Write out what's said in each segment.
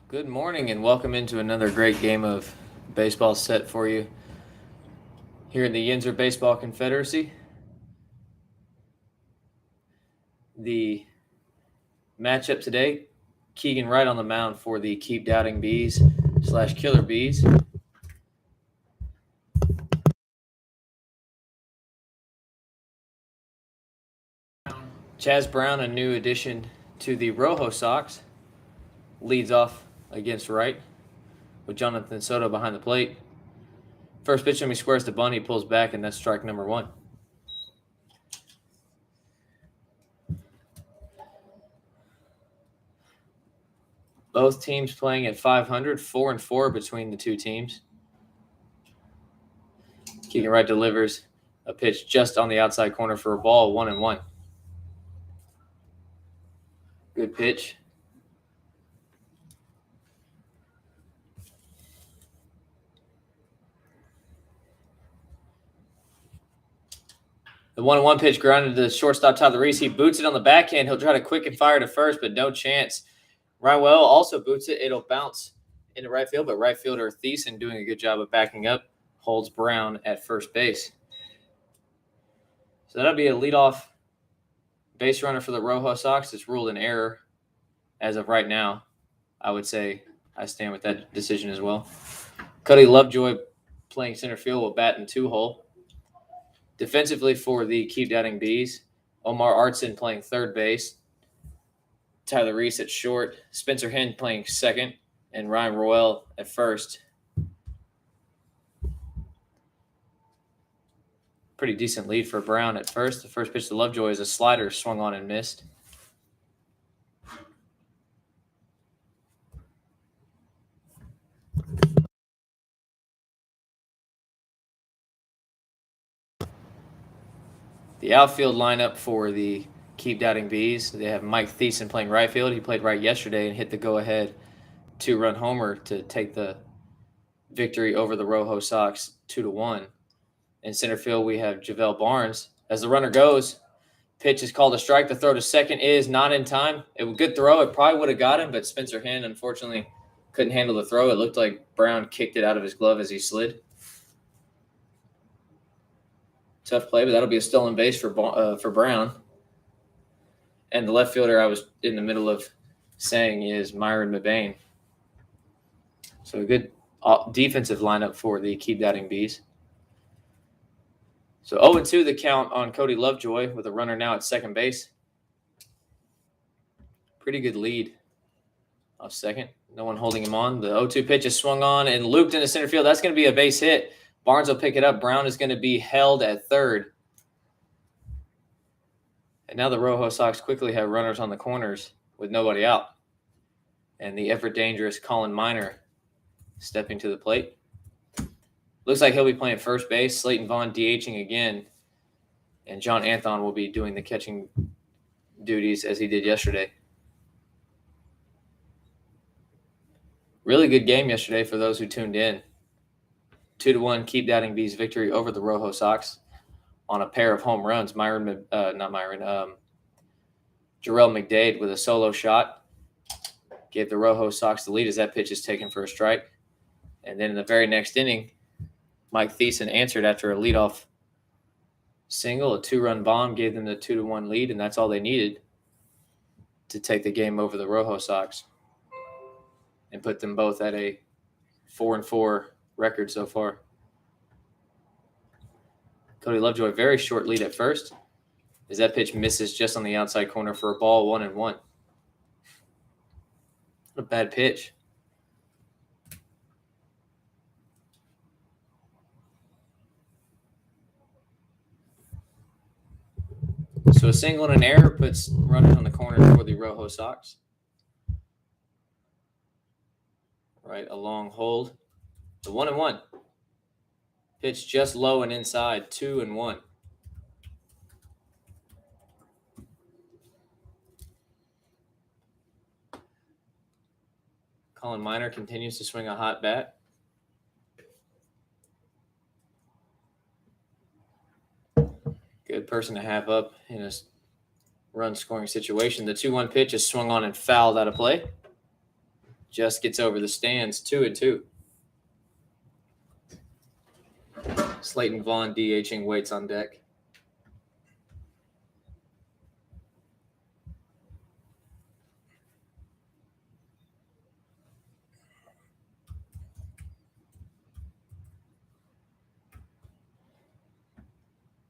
Good morning and welcome into another great game of baseball set for you here in the Yinzer Baseball Confederacy. The matchup today, Keegan Wright on the mound for the Keep Doubting Bees / Killer Bees. Chaz Brown, a new addition to the ROJO Sox, leads off against Wright with Jonathan Soto behind the plate. First pitch, when he squares the bunt, he pulls back, and that's strike number one. Both teams playing at 500, 4-4 between the two teams. Keegan Wright delivers a pitch just on the outside corner for a ball, 1-1. Good pitch. The 1-1 pitch grounded to the shortstop Tyler Reese. He boots it on the backhand. He'll try to quick and fire to first, but no chance. Ryan Well also boots it. It'll bounce into right field, but right fielder Thiessen, doing a good job of backing up, holds Brown at first base. So that'll be a leadoff base runner for the ROJO Sox. It's ruled an error as of right now. I would say I stand with that decision as well. Cody Lovejoy playing center field will bat in two-hole. Defensively for the Keep Doubting Bees, Omar Artson playing third base, Tyler Reese at short, Spencer Henn playing second, and Ryan Royal at first. Pretty decent lead for Brown at first. The first pitch to Lovejoy is a slider swung on and missed. The outfield lineup for the Keep Doubting Bees, they have Mike Thiessen playing right field. He played right yesterday and hit the go-ahead two-run homer to take the victory over the ROJO Sox 2-1. In center field, we have Javale Barnes. As the runner goes, pitch is called a strike. The throw to second is not in time. It was a good throw. It probably would have got him, but Spencer Henn, unfortunately, couldn't handle the throw. It looked like Brown kicked it out of his glove as he slid. Tough play, but that'll be a stolen base for Brown. And the left fielder I was in the middle of saying is Myron Mabane. So a good defensive lineup for the Keep Doubting Bees. So 0-2 the count on Cody Lovejoy with a runner now at second base. Pretty good lead off second. No one holding him on. The 0-2 pitch is swung on and looped into center field. That's going to be a base hit. Barnes will pick it up. Brown is going to be held at third. And now the ROJO Sox quickly have runners on the corners with nobody out. And the ever-dangerous Colin Miner stepping to the plate. Looks like he'll be playing first base. Slayton Vaughn DHing again. And John Anthon will be doing the catching duties as he did yesterday. Really good game yesterday for those who tuned in. 2-1 Keep Doubting Bees victory over the ROJO Sox on a pair of home runs. Jarrell McDade with a solo shot gave the ROJO Sox the lead as that pitch is taken for a strike. And then in the very next inning, Mike Thiessen answered after a leadoff single. A two-run bomb gave them the 2-1 lead, and that's all they needed to take the game over the ROJO Sox and put them both at a 4-4 record so far. Cody Lovejoy, very short lead at first, as that pitch misses just on the outside corner for a ball, 1-1. What a bad pitch. So a single and an error puts runners on the corner for the ROJO Sox. Right, a long hold. The 1-1. Pitch just low and inside, 2-1. Colin Miner continues to swing a hot bat. Good person to have up in a run-scoring situation. The 2-1 pitch is swung on and fouled out of play. Just gets over the stands, 2-2. Slayton Vaughn DHing Waits on deck.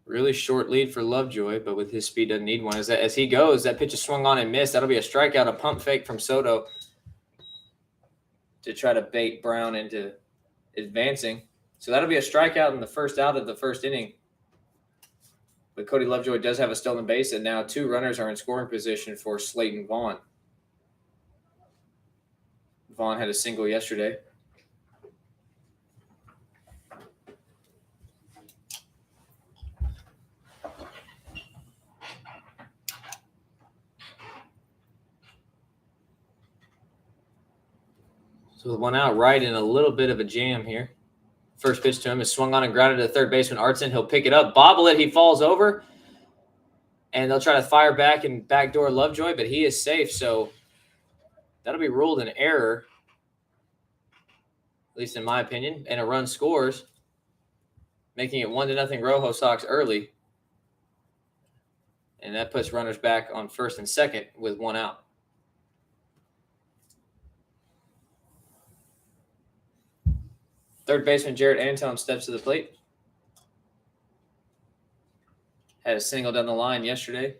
Really short lead for Lovejoy, but with his speed doesn't need one. As he goes, that pitch is swung on and missed. That'll be a strikeout, a pump fake from Soto to try to bait Brown into advancing. So that'll be a strikeout in the first out of the first inning. But Cody Lovejoy does have a stolen base, and now 2 runners are in scoring position for Slayton Vaughn. Vaughn had a single yesterday. So with 1 out, right in a little bit of a jam here. First pitch to him is swung on and grounded to third baseman Artson. He'll pick it up, bobble it. He falls over, and they'll try to fire back and backdoor Lovejoy, but he is safe. So that'll be ruled an error, at least in my opinion, and a run scores, making it 1-0 Rojo Sox early. And that puts runners back on first and second with 1 out. Third baseman Jarrett Antone steps to the plate. Had a single down the line yesterday.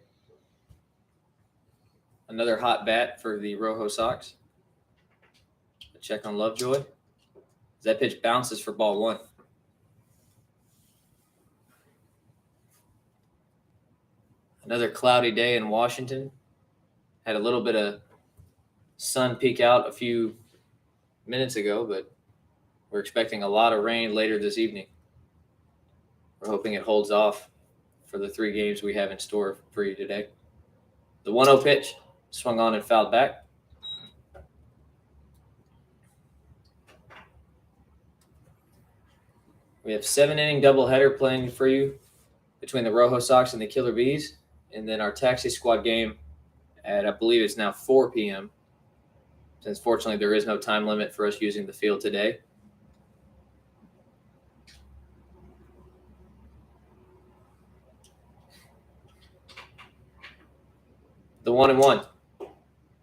Another hot bat for the Rojo Sox. A check on Lovejoy. That pitch bounces for ball 1. Another cloudy day in Washington. Had a little bit of sun peek out a few minutes ago, but we're expecting a lot of rain later this evening. We're hoping it holds off for the 3 games we have in store for you today. The 1-0 pitch swung on and fouled back. We have 7-inning doubleheader playing for you between the Rojo Sox and the Killer Bees. And then our taxi squad game at, I believe it's now 4 p.m. Since fortunately there is no time limit for us using the field today. The 1-1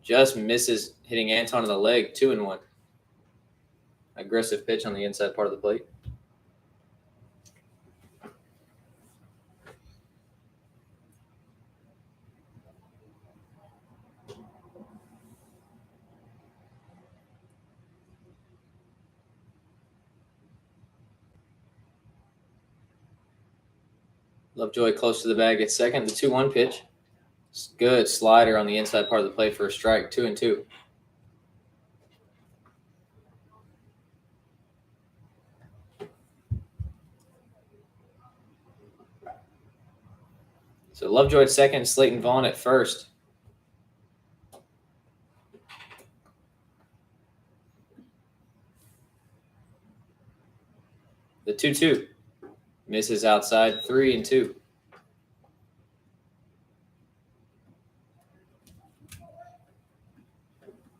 just misses, hitting Anton in the leg. 2-1. Aggressive pitch on the inside part of the plate. Lovejoy close to the bag at second. The 2-1 pitch. Good slider on the inside part of the plate for a strike. 2-2. So Lovejoy at second, Slayton Vaughn at first. The 2-2 misses outside. 3-2.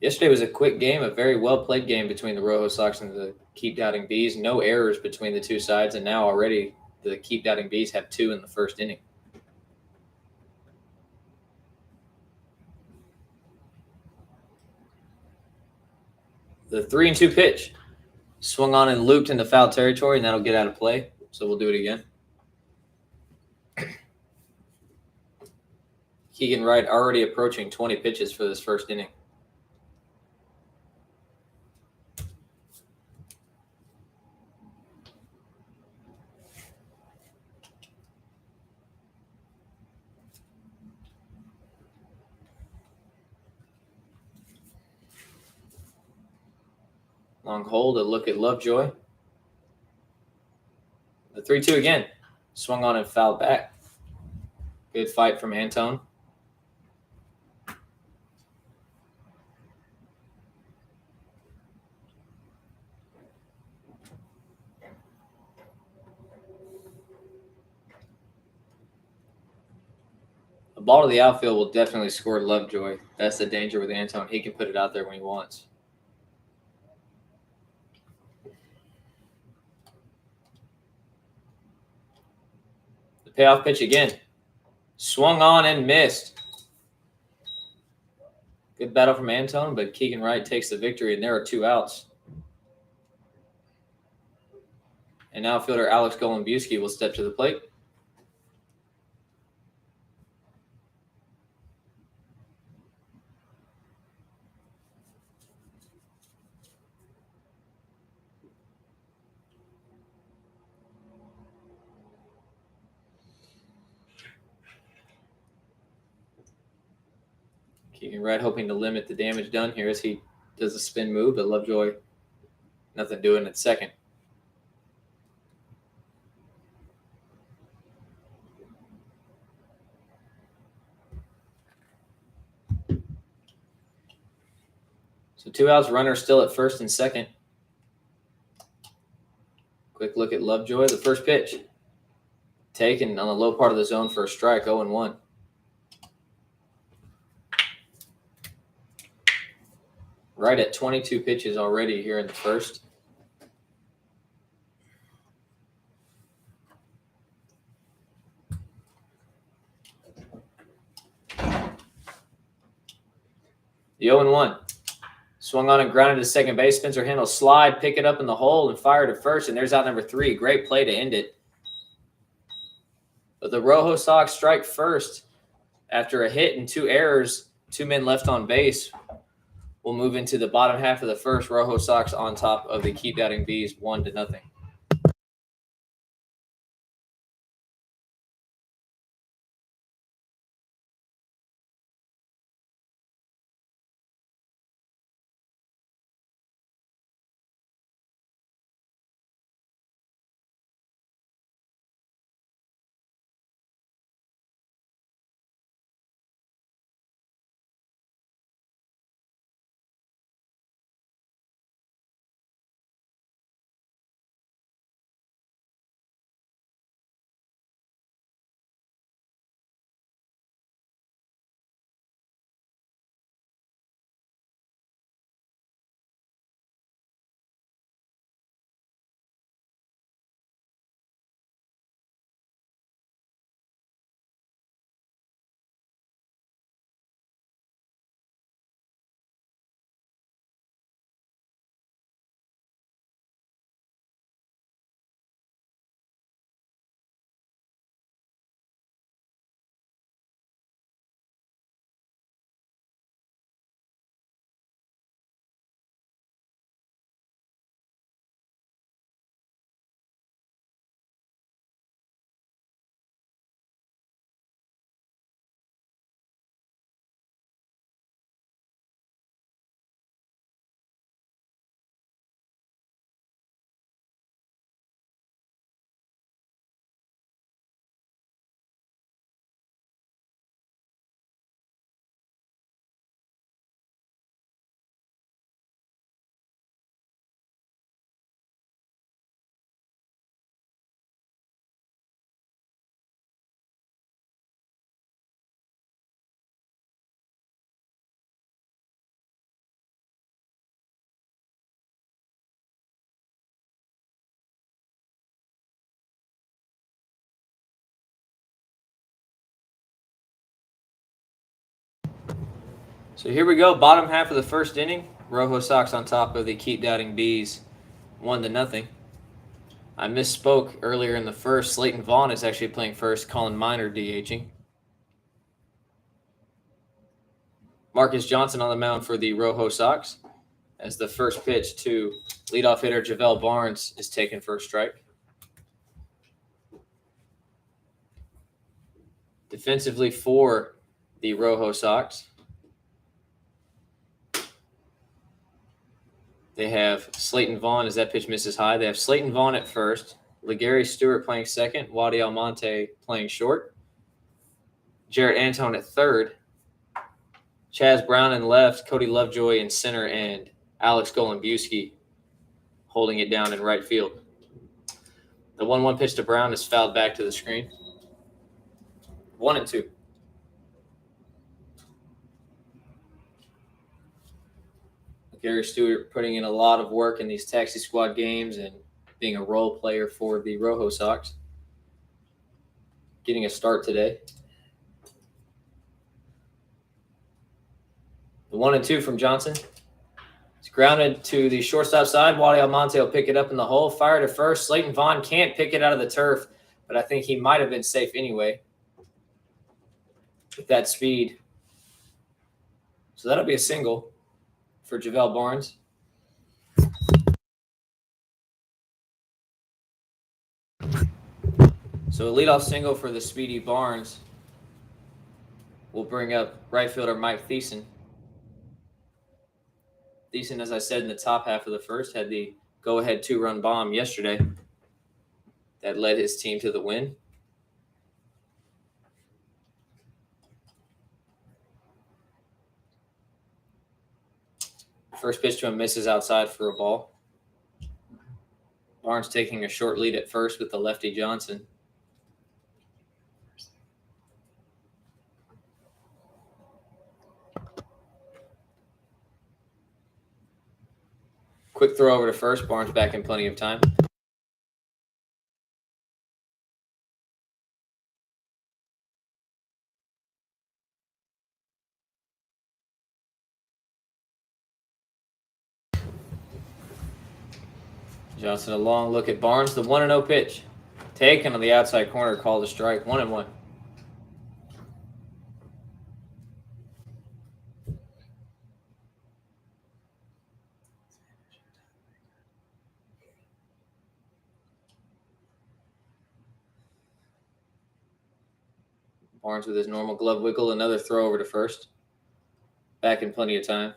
Yesterday was a quick game, a very well-played game between the Rojo Sox and the Keep Doubting Bees. No errors between the two sides, and now already the Keep Doubting Bees have 2 in the first inning. The 3-2 pitch swung on and looped into foul territory, and that'll get out of play. So we'll do it again. Keegan Wright already approaching 20 pitches for this first inning. Long hold, a look at Lovejoy. The 3-2 again. Swung on and fouled back. Good fight from Antone. A ball to the outfield will definitely score Lovejoy. That's the danger with Antone. He can put it out there when he wants. Payoff pitch again. Swung on and missed. Good battle from Antone, but Keegan Wright takes the victory, and there are 2 outs. And outfielder Alex Golombiewski will step to the plate. Keegan Wright hoping to limit the damage done here as he does a spin move, but Lovejoy, nothing doing at second. So 2 outs, runner still at first and second. Quick look at Lovejoy. The first pitch taken on the low part of the zone for a strike, 0-1. Right at 22 pitches already here in the first. The 0-1. Swung on and grounded to second base. Spencer Handel slide, pick it up in the hole, and fire to first. And there's out number 3. Great play to end it. But the Rojo Sox strike first after a hit and 2 errors. 2 men left on base. We'll move into the bottom half of the first. Rojo Sox on top of the Keep Doubting Bees, 1-0. So here we go, bottom half of the first inning. Rojo Sox on top of the Keep Doubting Bees, 1-0. I misspoke earlier in the first. Slayton Vaughn is actually playing first. Colin Miner DHing. Marcus Johnson on the mound for the Rojo Sox as the first pitch to leadoff hitter Javel Barnes is taken for a strike. Defensively for the Rojo Sox, they have Slayton Vaughn as that pitch misses high. They have Slayton Vaughn at first, LeGarry Stewart playing second, Wadi Almonte playing short, Jarrett Antone at third, Chaz Brown in left, Cody Lovejoy in center, and Alex Golombiewski holding it down in right field. The 1-1 pitch to Brown is fouled back to the screen. 1-2. Gary Stewart putting in a lot of work in these taxi squad games and being a role player for the Rojo Sox. getting a start today. The 1-2 from Johnson. It's grounded to the shortstop side. Wally Almonte will pick it up in the hole. Fire to first. Slayton Vaughn can't pick it out of the turf, but I think he might have been safe anyway with that speed. So that'll be a single for JaVale Barnes. So a leadoff single for the speedy Barnes will bring up right fielder Mike Thiessen. Thiessen, as I said in the top half of the first, had the go-ahead 2-run bomb yesterday that led his team to the win. First pitch to him misses outside for a ball. Barnes taking a short lead at first with the lefty Johnson. Quick throw over to first. Barnes back in plenty of time. Johnson, a long look at Barnes. The 1-0 pitch. Taken on the outside corner, called a strike. 1-1. Barnes with his normal glove wiggle. Another throw over to first. Back in plenty of time.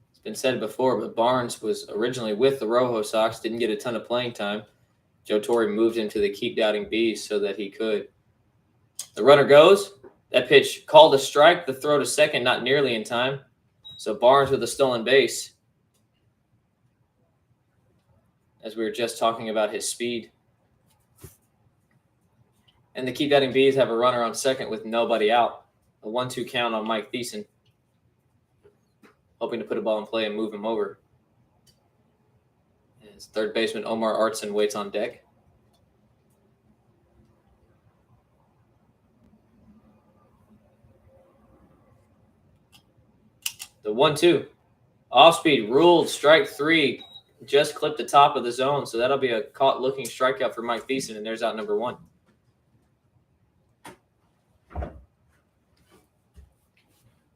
It's been said before, but Barnes was originally with the ROJO Sox, didn't get a ton of playing time. Joe Torre moved him to the Keep Doubting Bees so that he could. The runner goes. That pitch called a strike. The throw to second not nearly in time. So Barnes with a stolen base. As we were just talking about his speed. And the Keep Doubting Bees have a runner on second with nobody out. A 1-2 count on Mike Thiessen. Hoping to put a ball in play and move him over. As third baseman Omar Artson waits on deck. The 1-2. Off-speed ruled, strike 3. Just clipped the top of the zone, so that'll be a caught-looking strikeout for Mike Thiessen, and there's out number 1.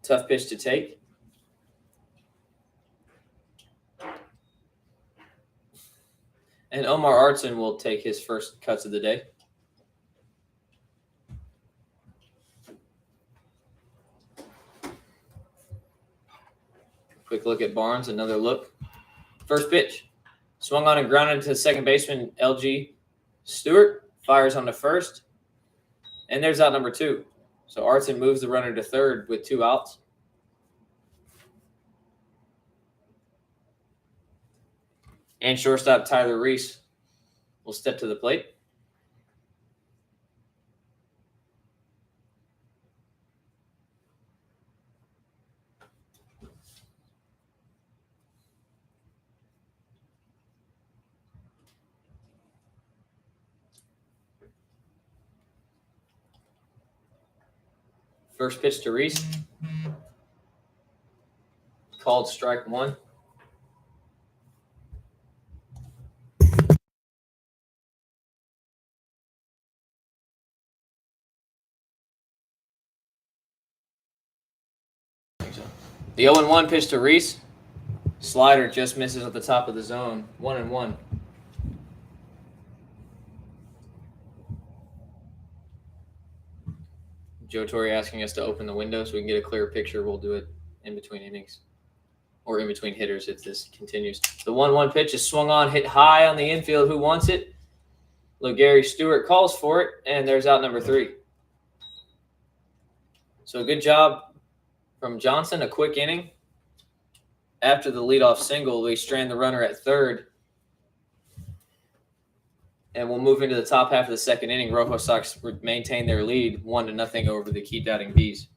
Tough pitch to take. And Omar Artson will take his first cuts of the day. Quick look at Barnes, another look. First pitch. Swung on and grounded to second baseman LG Stewart. Fires on the first. And there's out number 2. So Artson moves the runner to third with 2 outs. And shortstop Tyler Reese will step to the plate. First pitch to Reese. Called strike 1. The 0-1 pitch to Reese. Slider just misses at the top of the zone. 1-1. Joe Torre asking us to open the window so we can get a clearer picture. We'll do it in between innings or in between hitters if this continues. The 1-1 pitch is swung on, hit high on the infield. Who wants it? Gary Stewart calls for it, and there's out number 3. So good job from Johnson, a quick inning. After the leadoff single, we strand the runner at third. And we'll move into the top half of the second inning. ROJO Sox maintain their lead 1-0 over the Keep Doubting Bees.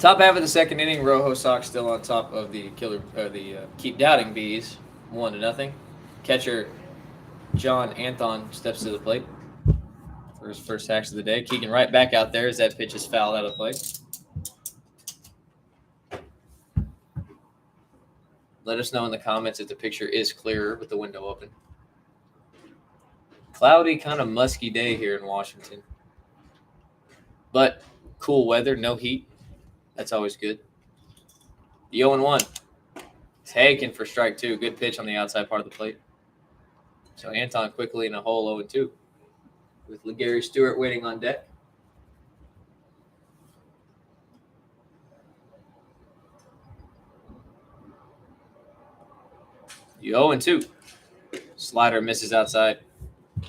Top half of the second inning, Rojo Sox still on top of the Keep Doubting Bees, 1-0. Catcher John Anthon steps to the plate for his first axe of the day. Keegan right back out there as that pitch is fouled out of play. Let us know in the comments if the picture is clearer with the window open. Cloudy, kind of musky day here in Washington. But cool weather, no heat. That's always good. The 0-1. Taken for strike 2. Good pitch on the outside part of the plate. So Anton quickly in a hole 0-2 with Gary Stewart waiting on deck. The 0-2. Slider misses outside.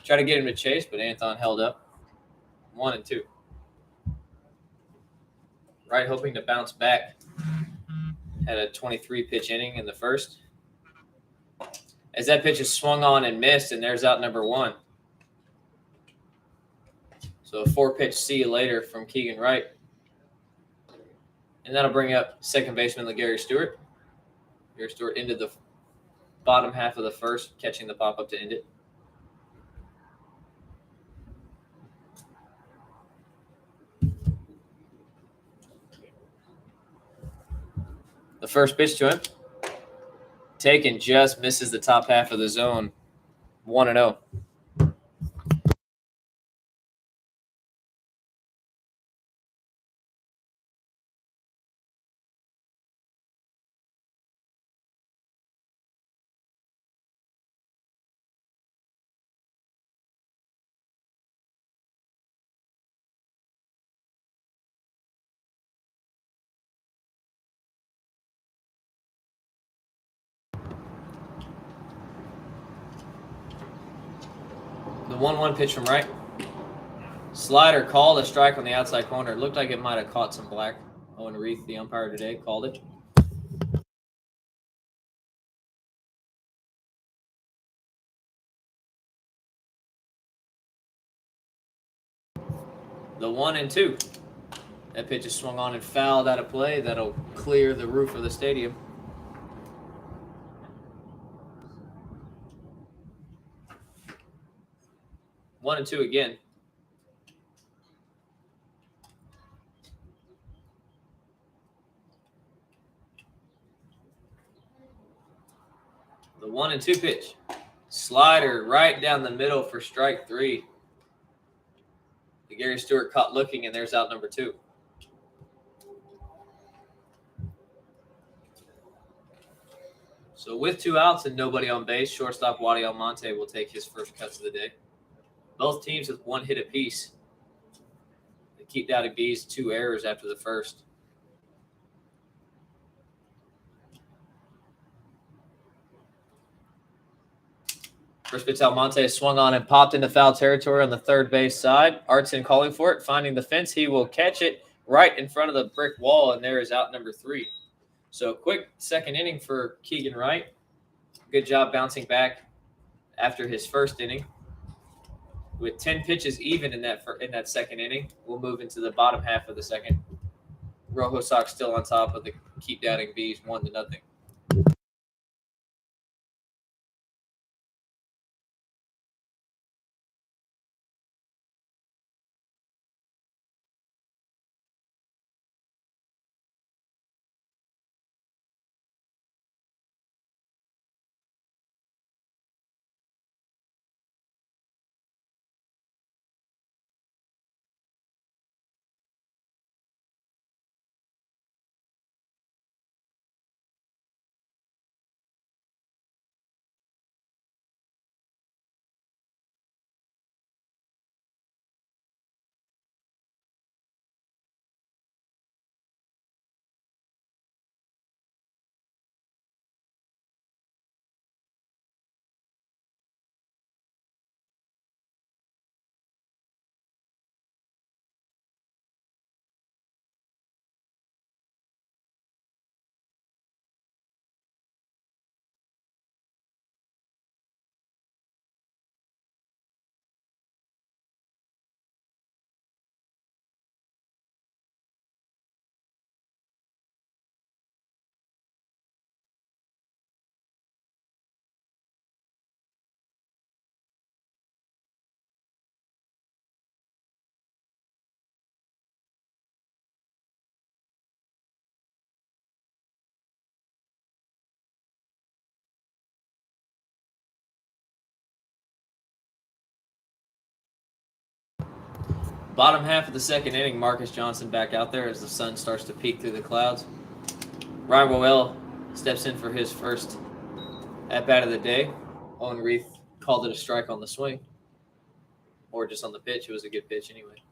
Try to get him to chase, but Anton held up. 1-2. Wright hoping to bounce back. Had a 23-pitch inning in the first. As that pitch is swung on and missed, and there's out number 1. So a 4-pitch see you later from Keegan Wright. And that'll bring up second baseman Gary Stewart. Gary Stewart ended the bottom half of the first, catching the pop-up to end it. The first pitch to him. Taken, just misses the top half of the zone. 1-0. The 1-1 pitch from Wright. Slider called a strike on the outside corner. It looked like it might have caught some black. Owen Reith, the umpire today, called it. The 1-2. That pitch is swung on and fouled out of play. That'll clear the roof of the stadium. One and two again. The 1-2 pitch. Slider right down the middle for strike 3. The Gary Stewart caught looking, and there's out number 2. So with 2 outs and nobody on base, shortstop Wadi Almonte will take his first cuts of the day. Both teams with 1 hit apiece. They keep down to B's 2 errors after the first. First pitch, Almonte swung on and popped into foul territory on the third base side. Artson calling for it, finding the fence. He will catch it right in front of the brick wall, and there is out number 3. So quick second inning for Keegan Wright. Good job bouncing back after his first inning. With 10 pitches even in that second inning, we'll move into the bottom half of the second. Rojo Sox still on top of the Keep Doubting Bees, 1-0. Bottom half of the second inning, Marcus Johnson back out there as the sun starts to peek through the clouds. Ryan Roel steps in for his first at-bat of the day. Owen Reith called it a strike on the swing. Or just on the pitch. It was a good pitch anyway.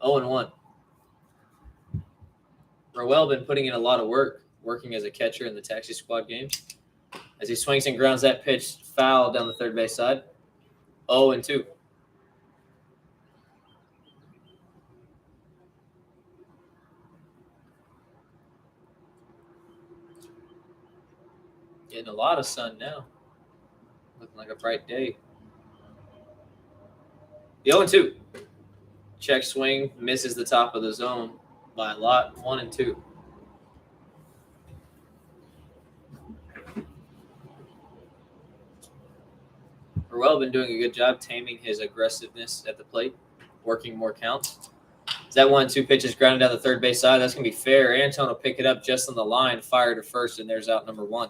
0-1. Roel been putting in a lot of work, working as a catcher in the taxi squad games. As he swings and grounds that pitch foul down the third base side. 0-2. Getting a lot of sun now. Looking like a bright day. The 0-2. Check swing, misses the top of the zone by a lot. 1-2. Roel been doing a good job taming his aggressiveness at the plate, working more counts. As that 1-2 pitch is grounded down the third base side, that's going to be fair. Antone will pick it up just on the line, fire to first, and there's out number 1.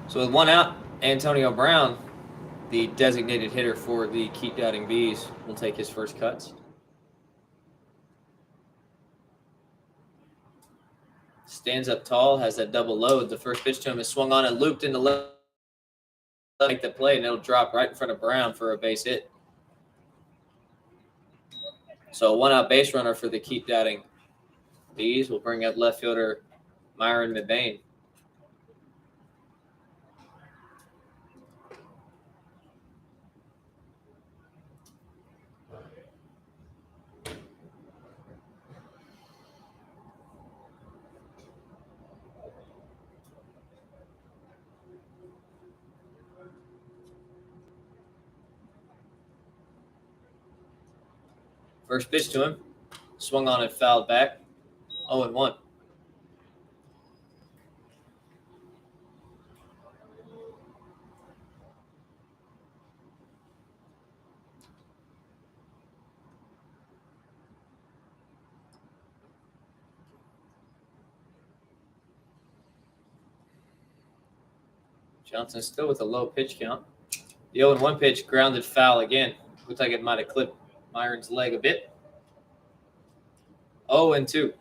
So with 1 out, Antonio Brown, the designated hitter for the Keep Doubting Bees, will take his first cuts. Stands up tall, has that double load. The first pitch to him is swung on and looped into left. Make the play, and it'll drop right in front of Brown for a base hit. So a 1-out base runner for the Keep Doubting Bees will bring up left fielder Myron McBain. First pitch to him, swung on and fouled back. 0-1. Johnson still with a low pitch count. The 0-1 pitch, grounded foul again. Looked like it might have clipped Myron's leg a bit. 0-2.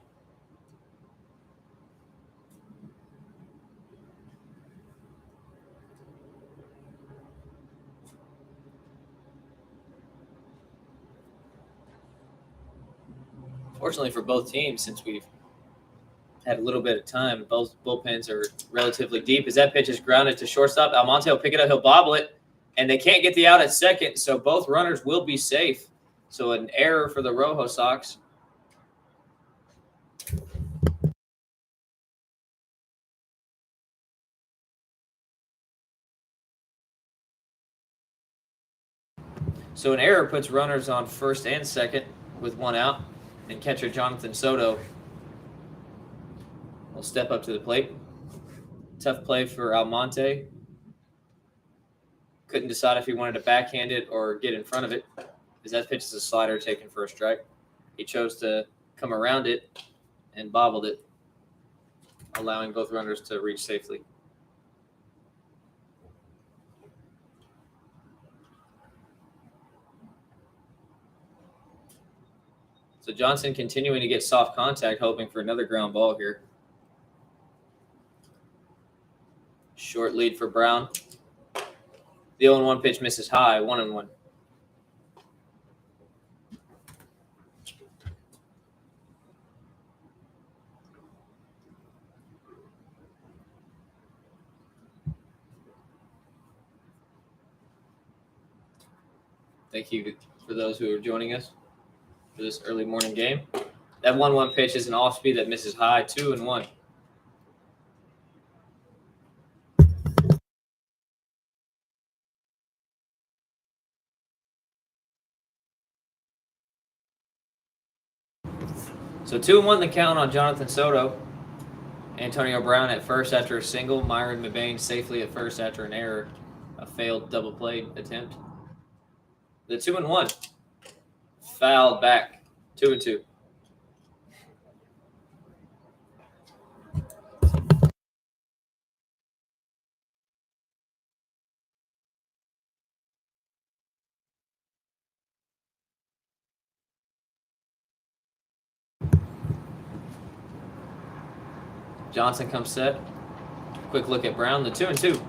Fortunately for both teams, since we've had a little bit of time, both bullpens are relatively deep. As that pitch is grounded to shortstop, Almonte will pick it up, he'll bobble it, and they can't get the out at second, so both runners will be safe. So an error for the Rojo Sox. So an error puts runners on first and second with 1 out, and catcher Jonathan Soto will step up to the plate. Tough play for Almonte. Couldn't decide if he wanted to backhand it or get in front of it, as that pitch is a slider taken for a strike. He chose to come around it and bobbled it, allowing both runners to reach safely. So Johnson continuing to get soft contact, hoping for another ground ball here. Short lead for Brown. The 0-1 pitch misses high, 1-1. Thank you for those who are joining us for this early morning game. That 1-1 pitch is an off speed that misses high, 2-1. So 2-1 the count on Jonathan Soto. Antonio Brown at first after a single. Myron McBain safely at first after an error, a failed double play attempt. The 2-1 fouled back, 2-2. Johnson comes set. Quick look at Brown. The 2-2.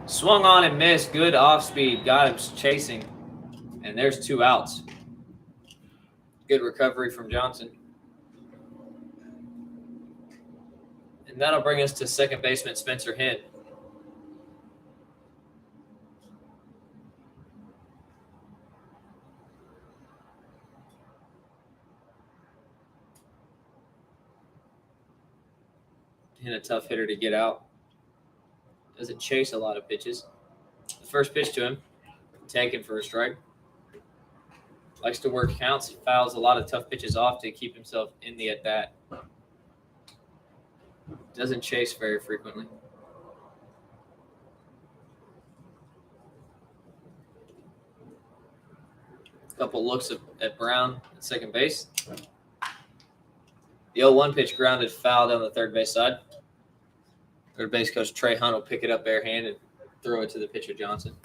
Swung on and missed. Good off speed. Got him chasing. And there's 2 outs. Good recovery from Johnson. And that'll bring us to second baseman Spencer Hinn. Hinn a tough hitter to get out. Doesn't chase a lot of pitches. The first pitch to him, taken for a strike. Likes to work counts. Fouls a lot of tough pitches off to keep himself in the at-bat. Doesn't chase very frequently. A couple looks at Brown at second base. The 0-1 pitch grounded foul down the third base side. Third base coach Trey Hunt will pick it up barehanded, throw it to the pitcher Johnson.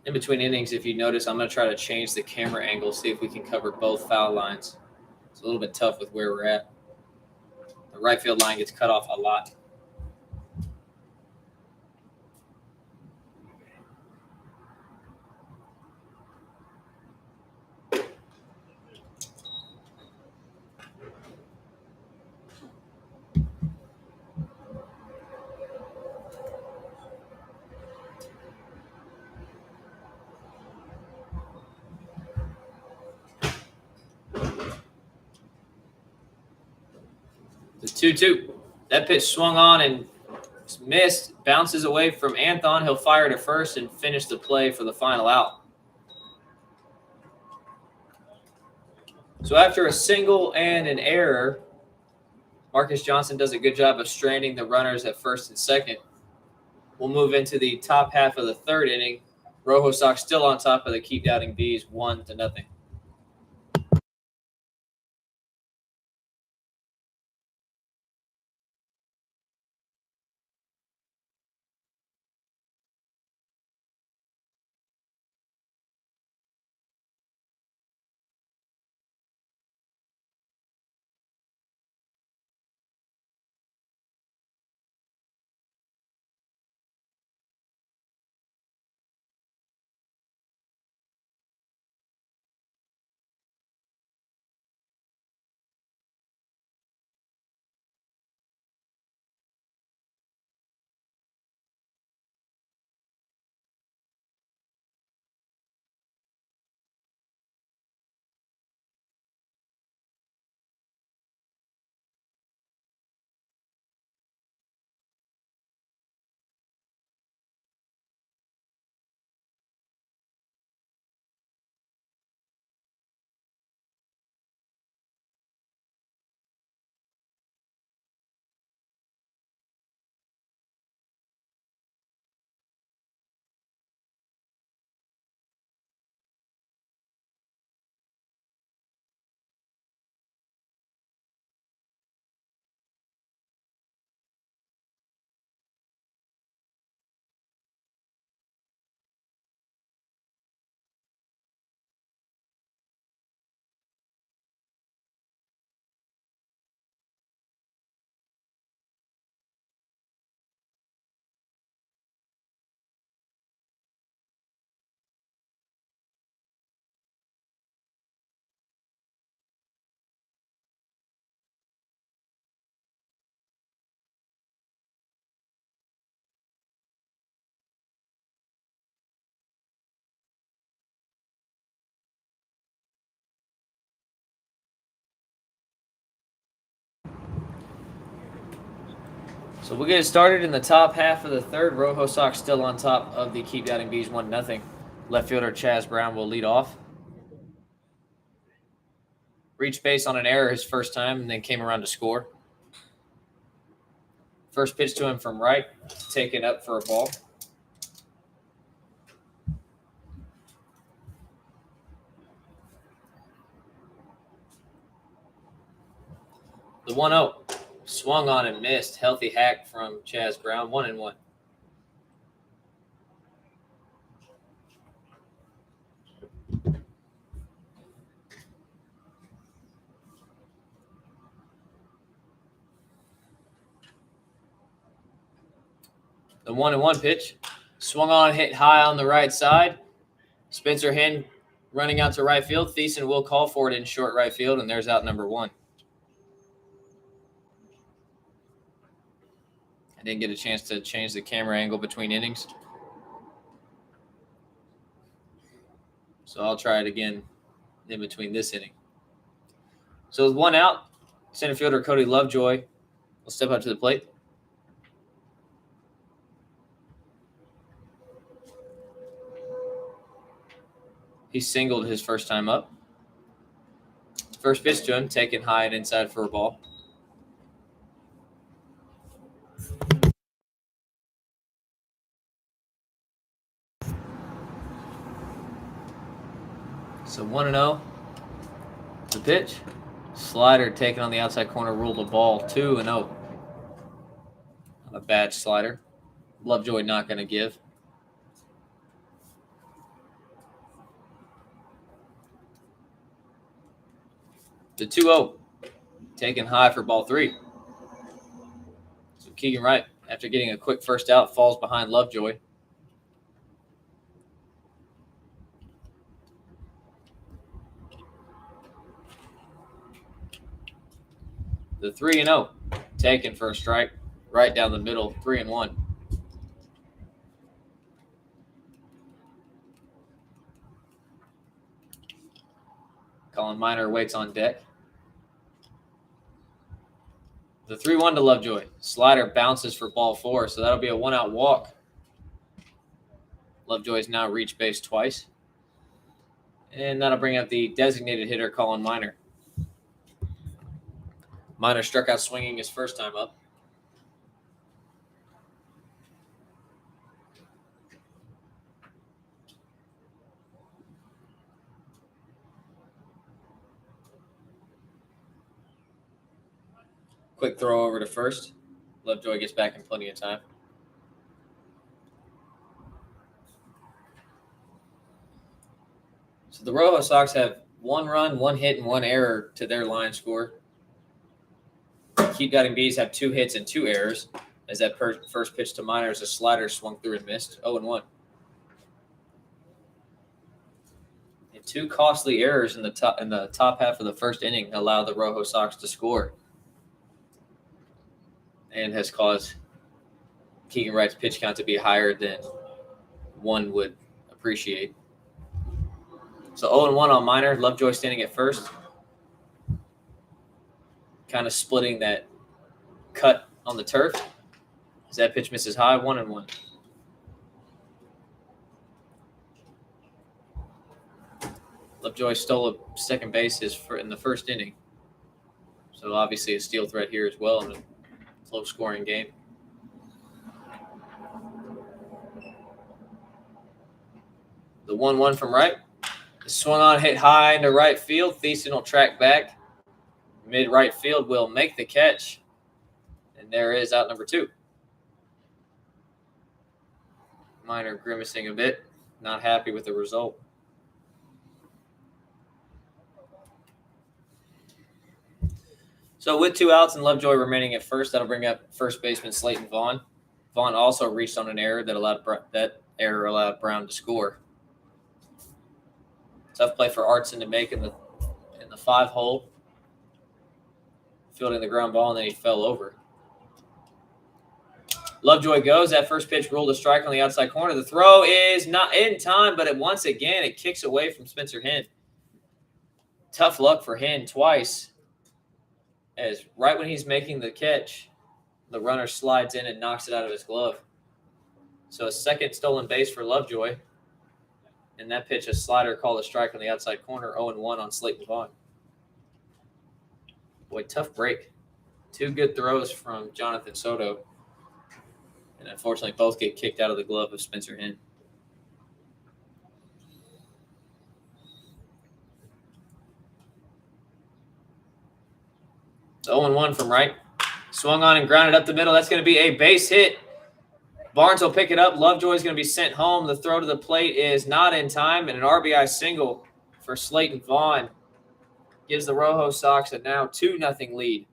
In between innings, if you notice, I'm going to try to change the camera angle, see if we can cover both foul lines. It's a little bit tough with where we're at. The right field line gets cut off a lot. The 2-2. That pitch swung on and missed. Bounces away from Anthon. He'll fire to first and finish the play for the final out. So after a single and an error, Marcus Johnson does a good job of stranding the runners at first and second. We'll move into the top half of the third inning. Rojo Sox still on top of the Keep Doubting Bees, 1-0. So we'll get it started in the top half of the third. Rojo Sox still on top of the Keep Doubting Bees, 1-0. Left fielder Chaz Brown will lead off. Reached base on an error his first time and then came around to score. First pitch to him from right, taken up for a ball. The 1-0. Swung on and missed. Healthy hack from Chaz Brown. 1-1. The 1-1 pitch. Swung on, hit high on the right side. Spencer Hen running out to right field. Thiessen will call for it in short right field, and there's out number 1. I didn't get a chance to change the camera angle between innings, so I'll try it again in between this inning. So with 1 out, center fielder Cody Lovejoy will step up to the plate. He singled his first time up. First pitch to him, taken high and inside for a ball. So 1-0. The pitch. Slider taken on the outside corner, ruled a ball. 2-0. Not a bad slider. Lovejoy not going to give. The 2-0. Taken high for ball 3. So Keegan Wright, after getting a quick first out, falls behind Lovejoy. The 3-0. Taken for a strike. Right down the middle. 3-1. Colin Miner waits on deck. The 3-1 to Lovejoy. Slider bounces for ball 4, so that'll be a 1-out walk. Lovejoy's now reached base twice. And that'll bring up the designated hitter, Colin Miner. Miner struck out swinging his first time up. Quick throw over to first. Lovejoy gets back in plenty of time. So the ROJO Sox have 1 run, 1 hit, and 1 error to their line score. Keep Doubting Bees have 2 hits and 2 errors, as that first pitch to Miner is a slider swung through and missed. 0-1. And 2 costly errors in the top half of the first inning allow the ROJO Sox to score, and has caused Keegan Wright's pitch count to be higher than one would appreciate. So 0-1 on Miner. Lovejoy standing at first. Kind of splitting that cut on the turf. As that pitch misses high, 1-1. Lovejoy stole a second base in the first inning. So obviously a steal threat here as well in a low-scoring game. The 1-1 from Wright. Swung on, hit high into right field. Thiessen will track back. Mid-right field will make the catch. And there is out number 2. Miner grimacing a bit. Not happy with the result. So with 2 outs and Lovejoy remaining at first, that'll bring up first baseman Slayton Vaughn. Vaughn also reached on an error that allowed Brown to score. Tough play for Artson to make in the 5-hole. Fielding the ground ball, and then he fell over. Lovejoy goes. That first pitch ruled a strike on the outside corner. The throw is not in time, but once again, it kicks away from Spencer Hen. Tough luck for Hen twice, as right when he's making the catch, the runner slides in and knocks it out of his glove. So a second stolen base for Lovejoy. And that pitch, a slider called a strike on the outside corner, 0-1 on Slayton Vaughn. Boy, tough break. 2 good throws from Jonathan Soto. And unfortunately, both get kicked out of the glove of Spencer Hen. The 0-1 from Wright. Swung on and grounded up the middle. That's going to be a base hit. Barnes will pick it up. Lovejoy is going to be sent home. The throw to the plate is not in time, and an RBI single for Slayton Vaughn gives the ROJO Sox a now 2-0 lead.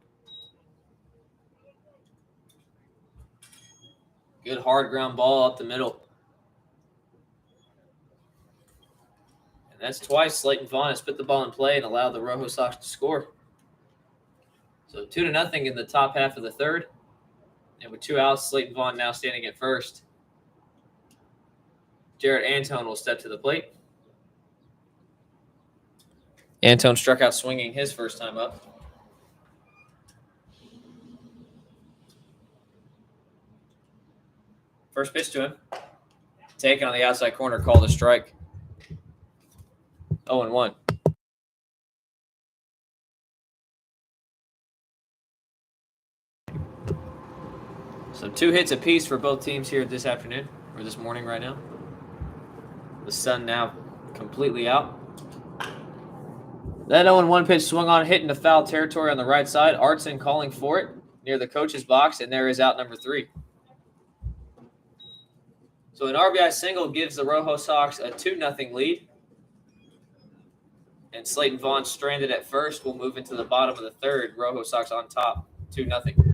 Good hard ground ball up the middle. And that's twice Slayton Vaughn has put the ball in play and allowed the Rojo Sox to score. So 2-0 in the top half of the third. And with 2 outs, Slayton Vaughn now standing at first. Jared Antone will step to the plate. Antone struck out swinging his first time up. First pitch to him. Taken on the outside corner, called a strike. 0-1. So 2 hits apiece for both teams here this afternoon, or this morning right now. The sun now completely out. That 0-1 pitch swung on, hit into foul territory on the right side. Artson calling for it near the coach's box, and there is out number 3. So an RBI single gives the Rojo Sox a 2-0 lead. And Slayton Vaughn stranded at first will move into the bottom of the third. Rojo Sox on top, 2-0.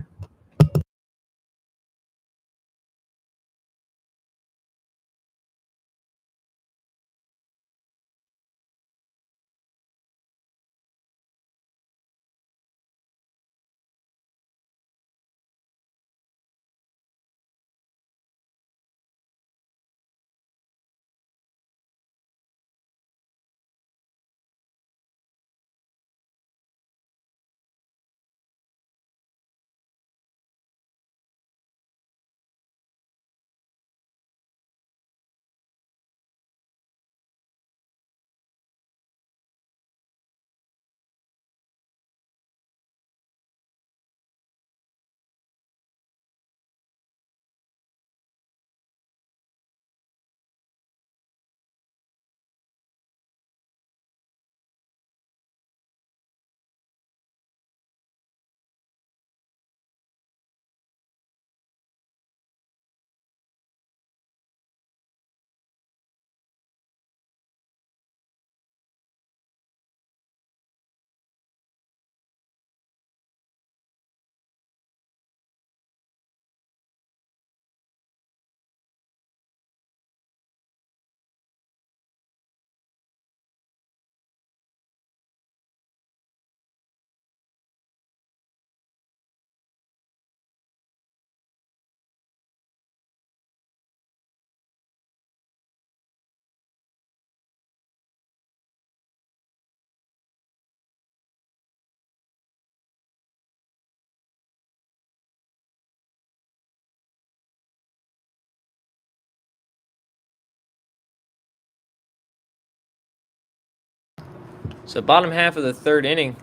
So bottom half of the third inning,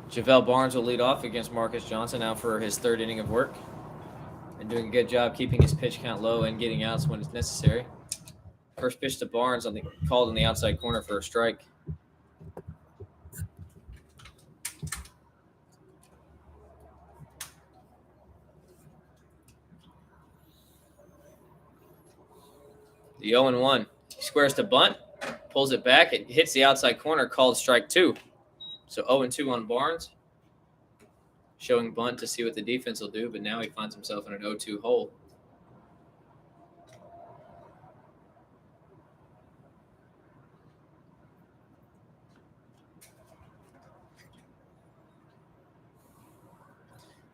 Javale Barnes will lead off against Marcus Johnson out for his third inning of work. And doing a good job keeping his pitch count low and getting outs when it's necessary. First pitch to Barnes called on the outside corner for a strike. The 0-1. He squares to bunt, pulls it back. It hits the outside corner, called strike 2. So 0-2 on Barnes. Showing bunt to see what the defense will do, but now he finds himself in an 0-2 hole.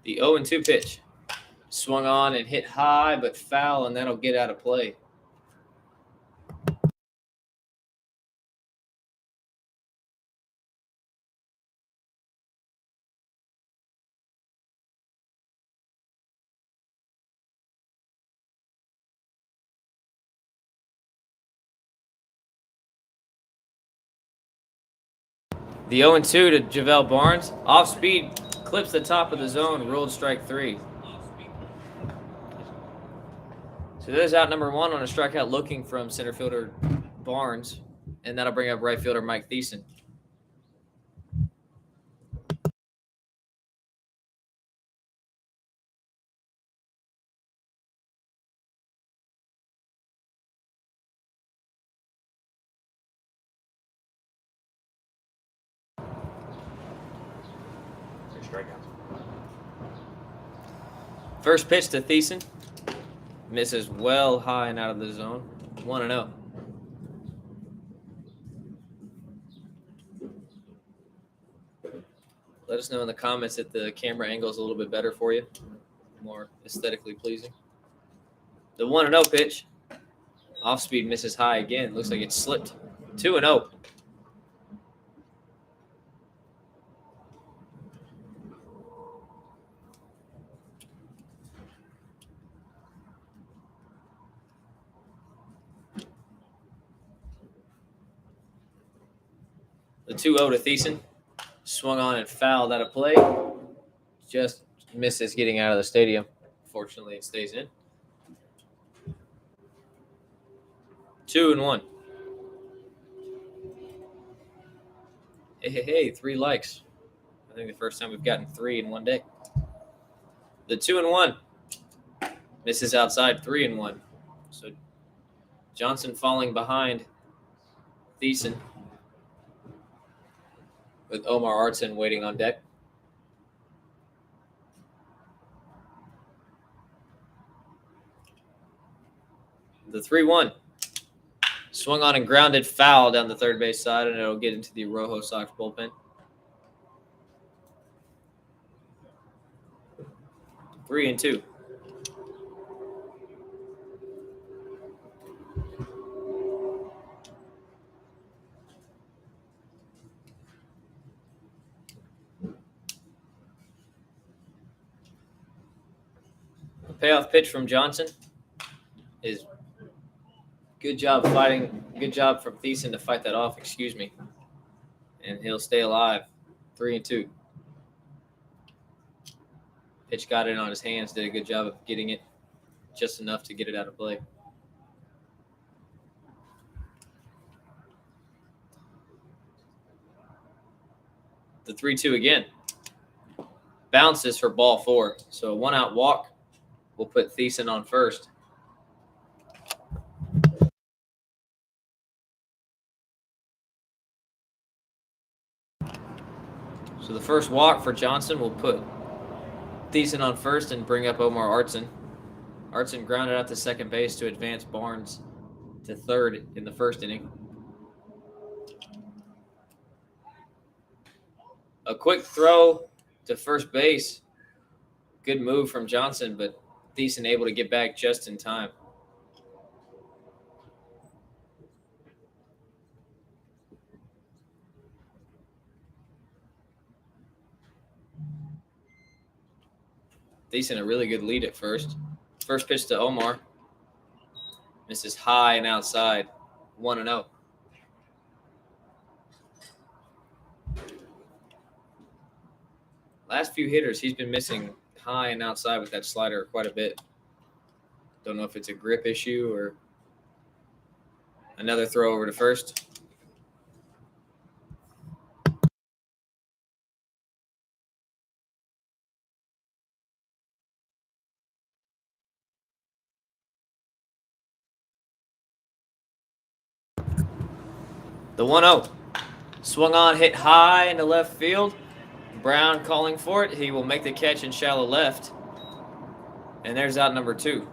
The 0-2 pitch. Swung on and hit high, but foul, and that'll get out of play. The 0-2 to Javale Barnes. Off speed, clips the top of the zone, ruled strike 3. So there's out number 1 on a strikeout looking from center fielder Barnes, and that'll bring up right fielder Mike Thiessen. First pitch to Thiessen. Misses well high and out of the zone. 1-0. Let us know in the comments if the camera angle is a little bit better for you, more aesthetically pleasing. The 1-0 pitch. Off speed misses high again. Looks like it slipped. 2-0. The 2-0 to Thiessen. Swung on and fouled out of play. Just misses getting out of the stadium. Fortunately, it stays in. 2-1. Hey, 3 likes. I think the first time we've gotten 3 in one day. The 2-1. Misses outside. 3-1. So Johnson falling behind Thiessen, with Omar Artson waiting on deck. The 3-1. Swung on and grounded foul down the third base side, and it'll get into the ROJO Sox bullpen. 3-2. The payoff pitch from Johnson is good job fighting. Good job from Thiessen to fight that off. Excuse me, and he'll stay alive. 3-2. Pitch got it on his hands. Did a good job of getting it just enough to get it out of play. The 3-2 again. Bounces for ball 4. So a 1-out walk will put Thiessen on first. So the first walk for Johnson will put Thiessen on first and bring up Omar Artson. Artson grounded out to second base to advance Barnes to third in the first inning. A quick throw to first base. Good move from Johnson, but Thiessen able to get back just in time. Thiessen a really good lead at first. First pitch to Omar. Misses high and outside. 1-0. Last few hitters, he's been missing high and outside with that slider quite a bit. Don't know if it's a grip issue or another throw over to first. The 1-0. Swung on, hit high into left field. Brown calling for it. He will make the catch in shallow left. And there's out number 2.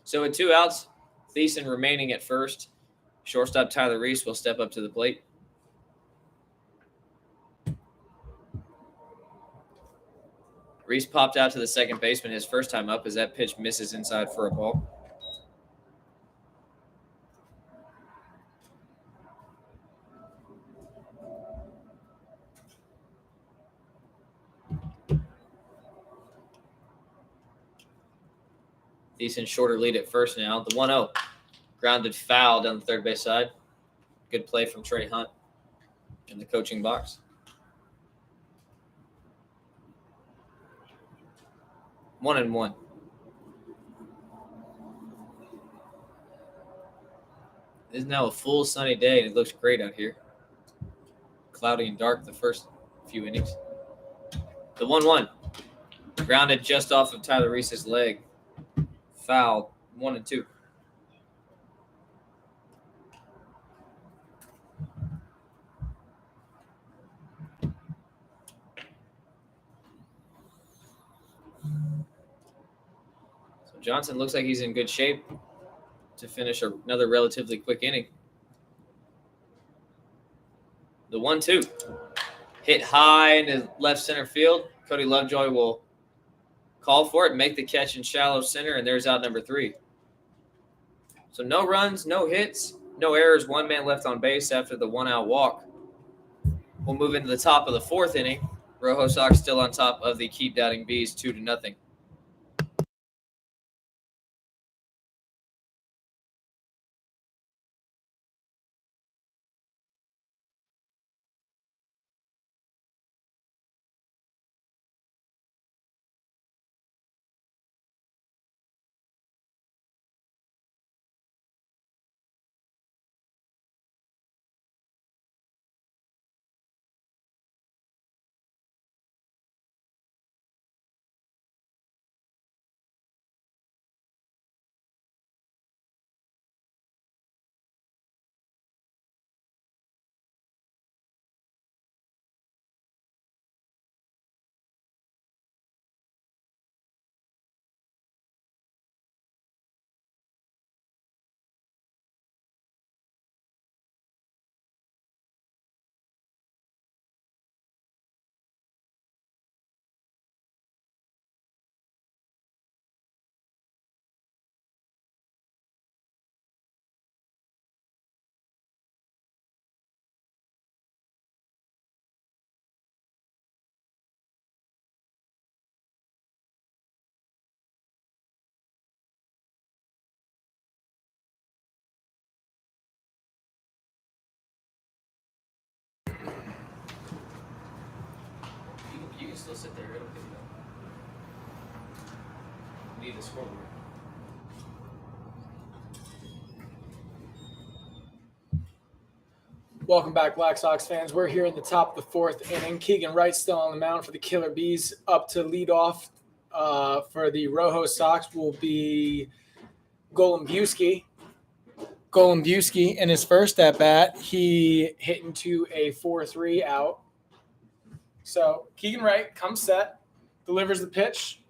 So with 2 outs, Thiessen remaining at first. Shortstop Tyler Reese will step up to the plate. Reese popped out to the second baseman his first time up as that pitch misses inside for a ball. Decent shorter lead at first now. The 1-0. Grounded foul down the third base side. Good play from Trey Hunt in the coaching box. One and one. It is now a full sunny day, and it looks great out here. Cloudy and dark the first few innings. The The 1-1. Grounded just off of Tyler Reese's leg. Foul. 1-2. So Johnson looks like he's in good shape to finish another relatively quick inning. The 1-2. Hit high into left center field. Cody Lovejoy will call for it, make the catch in shallow center, and there's out number 3. So no runs, no hits, no errors, 1 man left on base after the 1-out walk. We'll move into the top of the 4th inning. Rojo Sox still on top of the Keep Doubting Bees 2-0. You can still sit there. It'll pick it up. Need the scoreboard. Welcome back, Black Sox fans. We're here in the top of the 4th inning. Keegan Wright still on the mound for the Killer Bees. Up to lead off for the Rojo Sox will be Golombuski. Golombuski, in his first at-bat, he hit into a 4-3 out. So Keegan Wright comes set, delivers the pitch,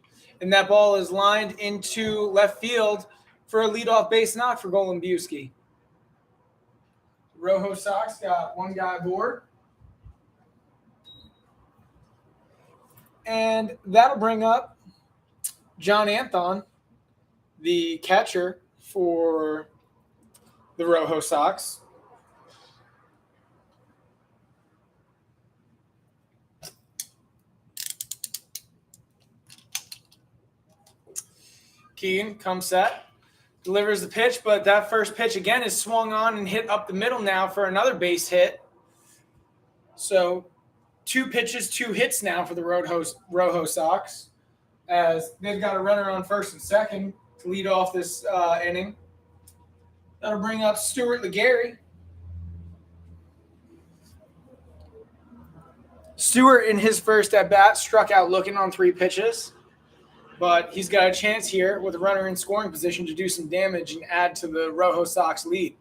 and that ball is lined into left field for a leadoff base knock for Golombuski. Rojo Sox got 1 guy aboard. And that'll bring up John Anthon, the catcher for the Rojo Sox. Keegan comes set, delivers the pitch, but that first pitch again is swung on and hit up the middle now for another base hit. So 2 pitches, 2 hits now for the Rojo Sox, as they've got a runner on first and second to lead off this inning. That'll bring up Stuart Legary. Stewart, in his first at-bat, struck out looking on 3 pitches. But he's got a chance here with a runner in scoring position to do some damage and add to the Rojo Sox lead.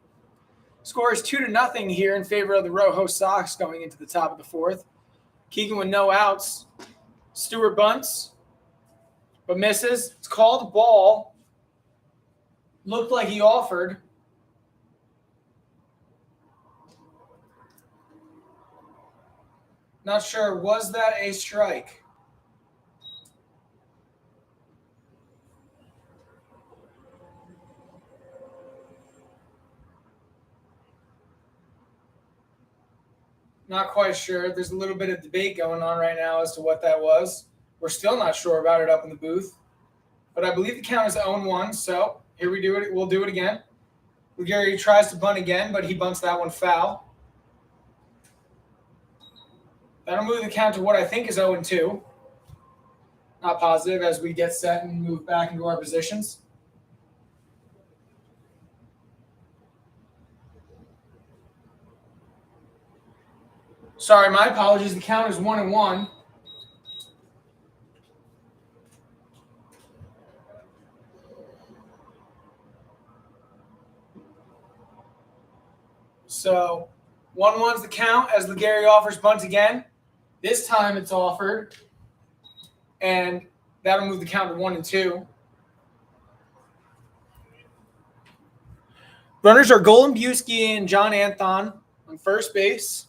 Score is 2-0 here in favor of the Rojo Sox going into the top of the 4th. Keegan with no outs. Stewart bunts, but misses. It's called a ball. Looked like he offered. Not sure. Was that a strike? Not quite sure. There's a little bit of debate going on right now as to what that was. We're still not sure about it up in the booth. But I believe the count is 0-1, so here we do it. We'll do it again. Legary tries to bunt again, but he bunts that one foul. That'll move the count to what I think is 0-2. Not positive as we get set and move back into our positions. Sorry, my apologies. The count is 1-1. So 1-1's the count as Legary offers bunt again. This time it's offered, and that'll move the count to 1-2. Runners are Golombiewski and John Anthon on first base.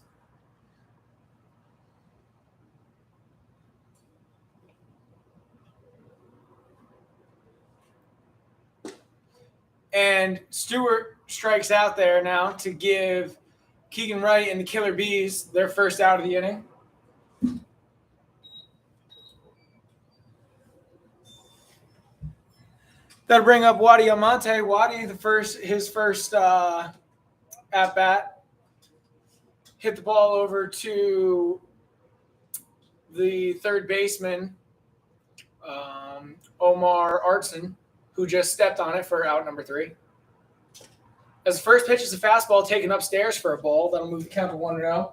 And Stewart strikes out there now to give Keegan Wright and the Killer Bees their first out of the inning. That'll bring up Wadi Almonte. Wadi, his first at bat, hit the ball over to the third baseman, Omar Artson, who just stepped on it for out number 3. As the first pitch is a fastball taken upstairs for a ball, that'll move the count to 1-0.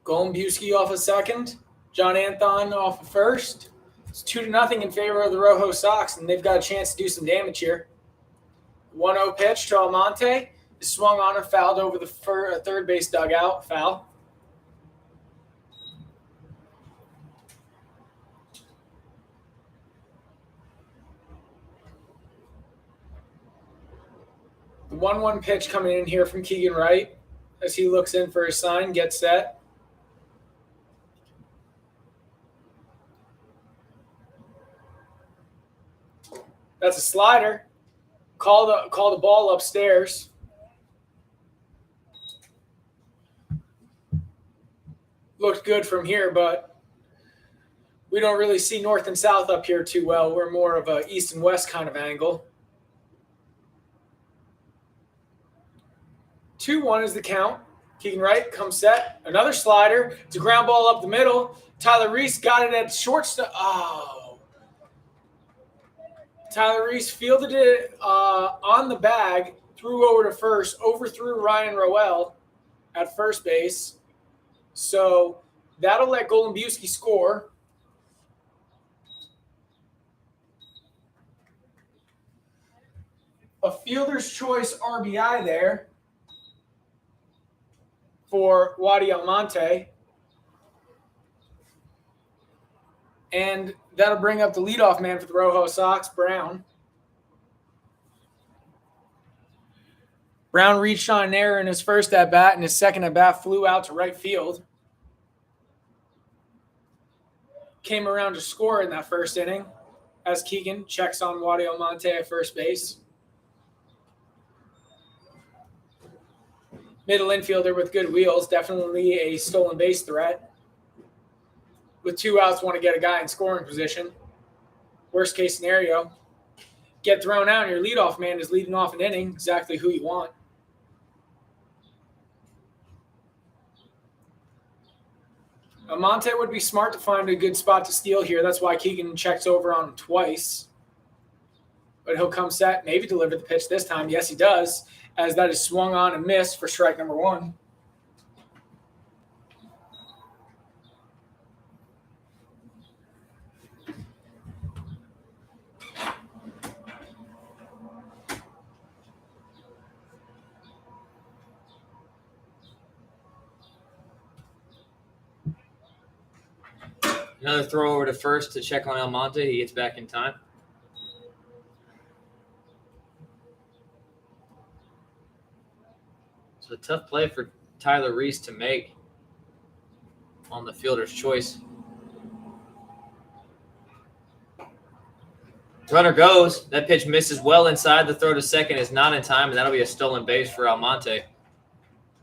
Golombiewski off a second. John Anthon off a first. It's 2-0 in favor of the Rojo Sox, and they've got a chance to do some damage here. 1-0 pitch to Almonte. Is swung on and fouled over the third base dugout. Foul. The 1-1 pitch coming in here from Keegan Wright as he looks in for his sign, gets set. That's a slider. Call the ball upstairs. Looked good from here, but we don't really see north and south up here too well. We're more of a east and west kind of angle. 2-1 is the count. Keegan Wright comes set. Another slider. It's a ground ball up the middle. Tyler Reese got it at shortstop. Oh. Tyler Reese fielded it on the bag, threw over to first, overthrew Ryan Roel at first base. So that'll let Golombiewski score. A fielder's choice RBI there for Wadi Almonte. And that'll bring up the leadoff man for the Rojo Sox, Brown. Brown reached on an error in his first at-bat, and his second at-bat flew out to right field. Came around to score in that first inning as Keegan checks on Wadi Almonte at first base. Middle infielder with good wheels, definitely a stolen base threat. With 2 outs, want to get a guy in scoring position. Worst case scenario, get thrown out and your leadoff man is leading off an inning, exactly who you want. Almonte would be smart to find a good spot to steal here. That's why Keegan checks over on him twice. But he'll come set, maybe deliver the pitch this time. Yes, he does, as that is swung on and missed for strike number 1. Another throw over to first to check on Almonte. He gets back in time. So a tough play for Tyler Reese to make on the fielder's choice. Runner goes. That pitch misses well inside. The throw to second is not in time, and that'll be a stolen base for Almonte,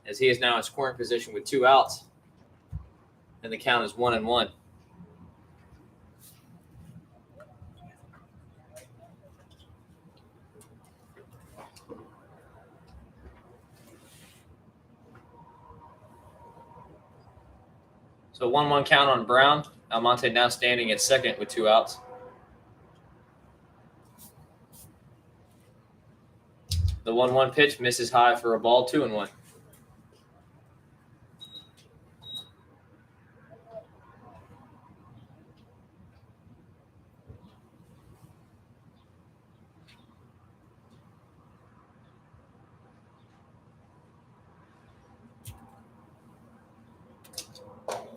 as he is now in scoring position with 2 outs. And the count is 1-1. So 1-1 count on Brown. Almonte now standing at second with 2 outs. The 1-1 pitch misses high for a ball, 2-1.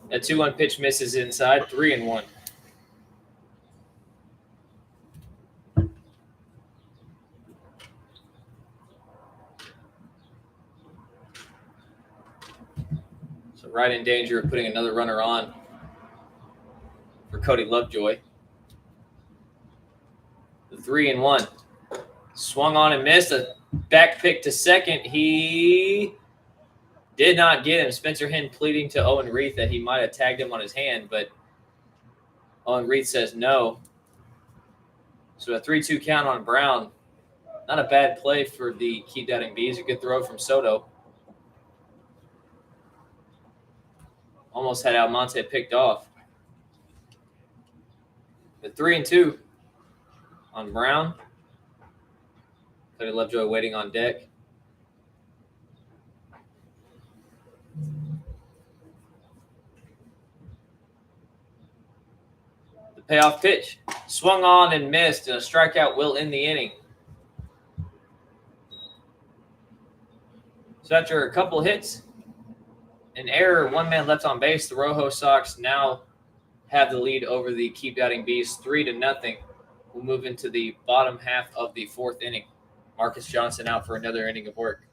That 2-1 pitch misses inside, 3-1. So right in danger of putting another runner on for Cody Lovejoy. The 3-1. Swung on and missed. A back pick to second. He did not get him. Spencer Hinn pleading to Owen Reith that he might have tagged him on his hand, but Owen Reith says no. So a 3-2 count on Brown. Not a bad play for the Keep Doubting Bees. A good throw from Soto. Almost had Almonte picked off. The 3-2 on Brown. Cody Lovejoy waiting on deck. The payoff pitch. Swung on and missed, and a strikeout will end the inning. So after a couple hits, an error, one man left on base, the ROJO Sox now have the lead over the Keep Doubting Bees 3-0. We'll move into the bottom half of the fourth inning. Marcus Johnson out for another inning of work.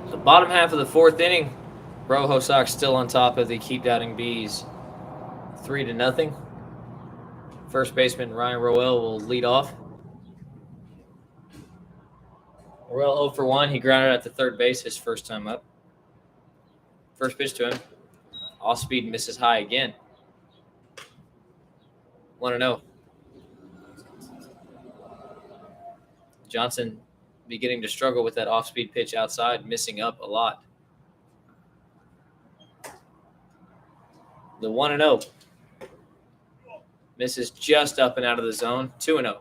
The bottom half of the fourth inning, ROJO Sox still on top of the Keep Doubting Bees 3-0. First baseman Ryan Roel will lead off. Roel 0 for 1. He grounded out to third base his first time up. First pitch to him. Off speed misses high again. 1-0. Johnson beginning to struggle with that off-speed pitch outside, missing up a lot. The 1-0. Misses just up and out of the zone. 2-0.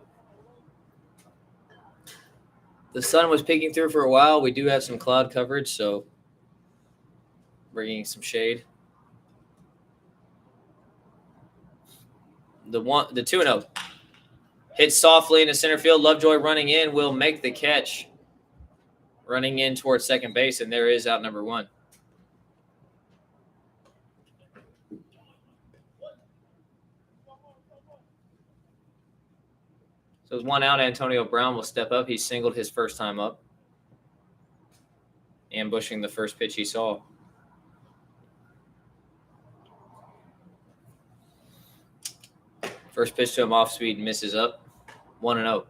The sun was peeking through for a while. We do have some cloud coverage, so bringing some shade. The 2-0. Hit softly into center field. Lovejoy running in will make the catch. Running in towards second base, and there is out number one. So with one out, Antonio Brown will step up. He singled his first time up, ambushing the first pitch he saw. First pitch to him off speed, misses up. 1-0.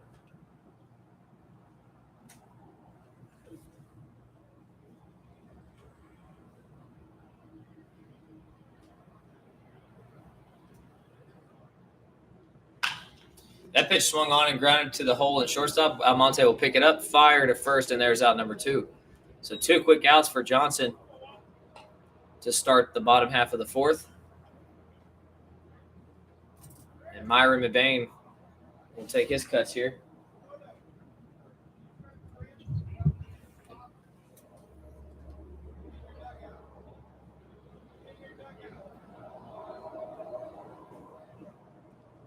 That pitch swung on and grounded to the hole in shortstop. Almonte will pick it up, fire to first, and there's out number two. So 2 quick outs for Johnson to start the bottom half of the fourth. And Myron McBain will take his cuts here.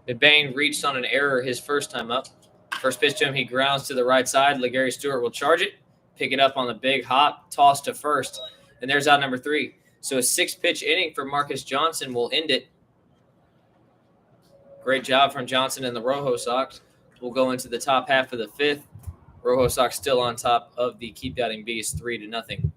McBain reached on an error his first time up. First pitch to him, he grounds to the right side. LeGarry Stewart will charge it, pick it up on the big hop, toss to first, and there's out number 3. So a 6-pitch inning for Marcus Johnson will end it. Great job from Johnson and the Rojo Sox. We'll go into the top half of the 5th. Rojo Sox still on top of the Keep Doubting Bees 3-0.